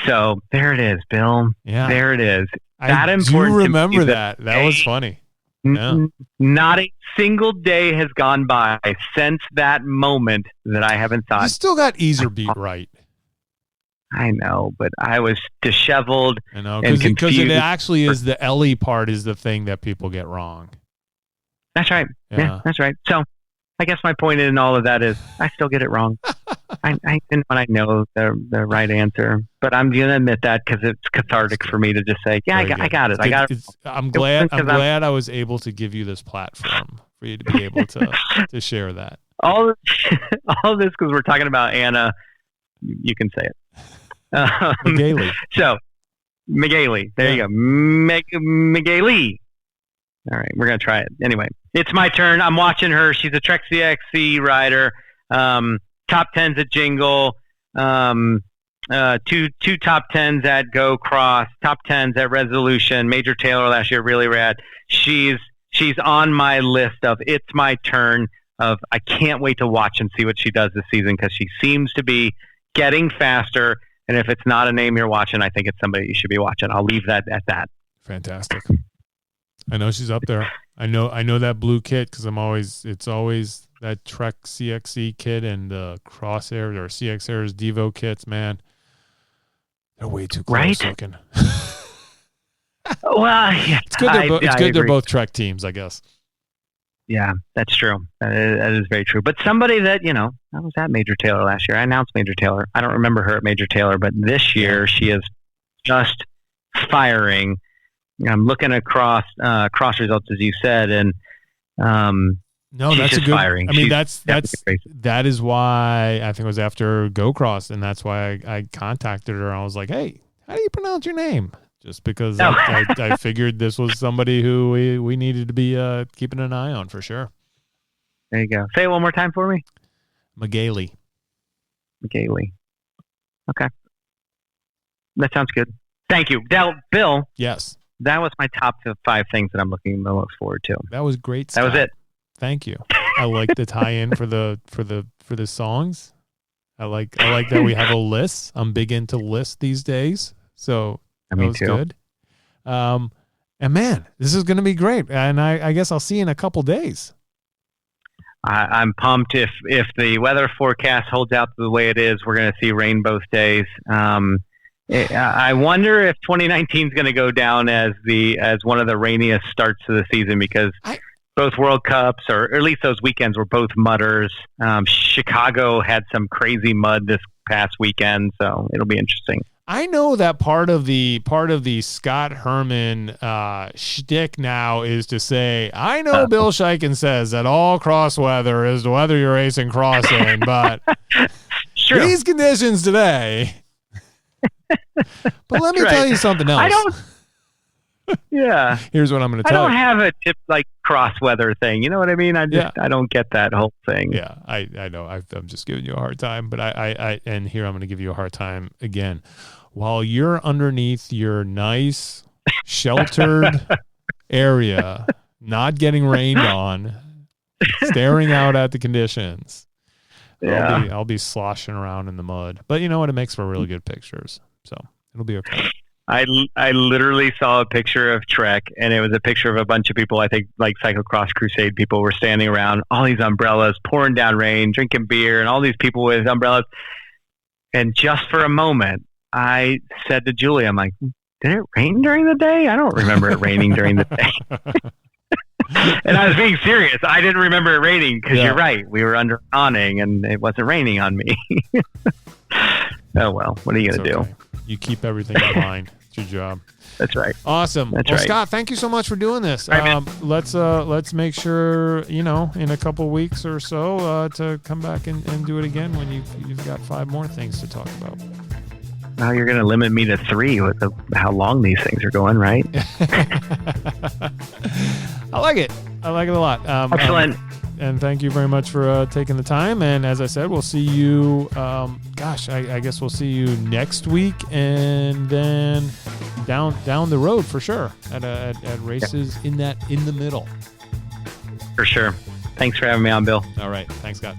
So there it is, Bill. Yeah, there it is. I do remember that. That was funny. Yeah. Not a single day has gone by since that moment that I haven't thought. You still got Easerbeat right. I know, but I was disheveled. I know, because it actually is the Ellie part is the thing that people get wrong. That's right. Yeah, that's right. So I guess my point in all of that is I still get it wrong. When I know the right answer, but I'm going to admit that because it's cathartic for me to just say, I got it. I got it. I'm glad I was able to give you this platform for you to be able to share that. All this because we're talking about Anna. You can say it. McGailey. So, McGailey. There you go. McGailey. All right, we're going to try it. Anyway, it's my turn. I'm watching her. She's a Trek CXC rider. Top 10s at Jingle. Two top 10s at Go Cross. Top 10s at Resolution. Major Taylor last year, really rad. She's on my list of it's my turn of I can't wait to watch and see what she does this season because she seems to be getting faster. And if it's not a name you're watching, I think it's somebody you should be watching. I'll leave that at that. Fantastic. I know she's up there. I know that blue kit because it's always that Trek CXC kit and the Crosshairs or CXairs Devo kits, man. They're way too close looking. Well, yeah, it's good. They're both Trek teams, I guess. Yeah, that's true. That is very true. But somebody that, I was at Major Taylor last year. I announced Major Taylor. I don't remember her at Major Taylor, but this year she is just firing. I'm looking across cross results, as you said, and No, she's that's just a good. firing. I mean, She's that is why I think it was after Go Cross, and that's why I contacted her. I was like, "Hey, how do you pronounce your name?" Just because I figured this was somebody who we needed to be keeping an eye on for sure. There you go. Say it one more time for me. McGailey. Okay. That sounds good. Thank you. Now, Bill, Yes, that was my top 5 things that I'm looking the most forward to. that was great. That was Scott. it. Thank you. I like the tie-in for the songs. I like that we have a list. I'm big into lists these days, so that Me was too. good. And man, this is going to be great. And I guess I'll see you in a couple days. I'm pumped. If the weather forecast holds out the way it is, we're going to see rain both days. I wonder if 2019 is going to go down as one of the rainiest starts to the season because both World Cups, or at least those weekends, were both mudders. Chicago had some crazy mud this past weekend, so it'll be interesting. I know that part of the Scot Herrmann shtick now is to say, I know Bill Shiken says that all cross weather is the weather you're racing cross in, but these conditions today. But let me tell you something else. Yeah. Here's what I'm going to tell you. I don't have a tip like cross weather thing. You know what I mean? I don't get that whole thing. Yeah, I know. I'm just giving you a hard time, but and here I'm going to give you a hard time again. While you're underneath your nice sheltered area, not getting rained on, staring out at the conditions, I'll be sloshing around in the mud. But you know what? It makes for really good pictures, so it'll be okay. I literally saw a picture of Trek, and it was a picture of a bunch of people, I think like Cyclocross Crusade people were standing around, all these umbrellas, pouring down rain, drinking beer, and all these people with umbrellas. And just for a moment, I said to Julie, I'm like, did it rain during the day? I don't remember it raining during the day. And I was being serious. I didn't remember it raining because you're right. We were under awning, and it wasn't raining on me. Oh, well, what are you going to do? You keep everything in mind. It's your job. That's right. Awesome. That's right. Scott, thank you so much for doing this. Right, let's make sure, in a couple weeks or so to come back and do it again when you've got 5 more things to talk about. Now you're going to limit me to 3 with how long these things are going, right? I like it. I like it a lot. Excellent. And thank you very much for taking the time. And as I said, we'll see you. I guess we'll see you next week, and then down the road for sure at races in the middle. For sure. Thanks for having me on, Bill. All right. Thanks, Scott.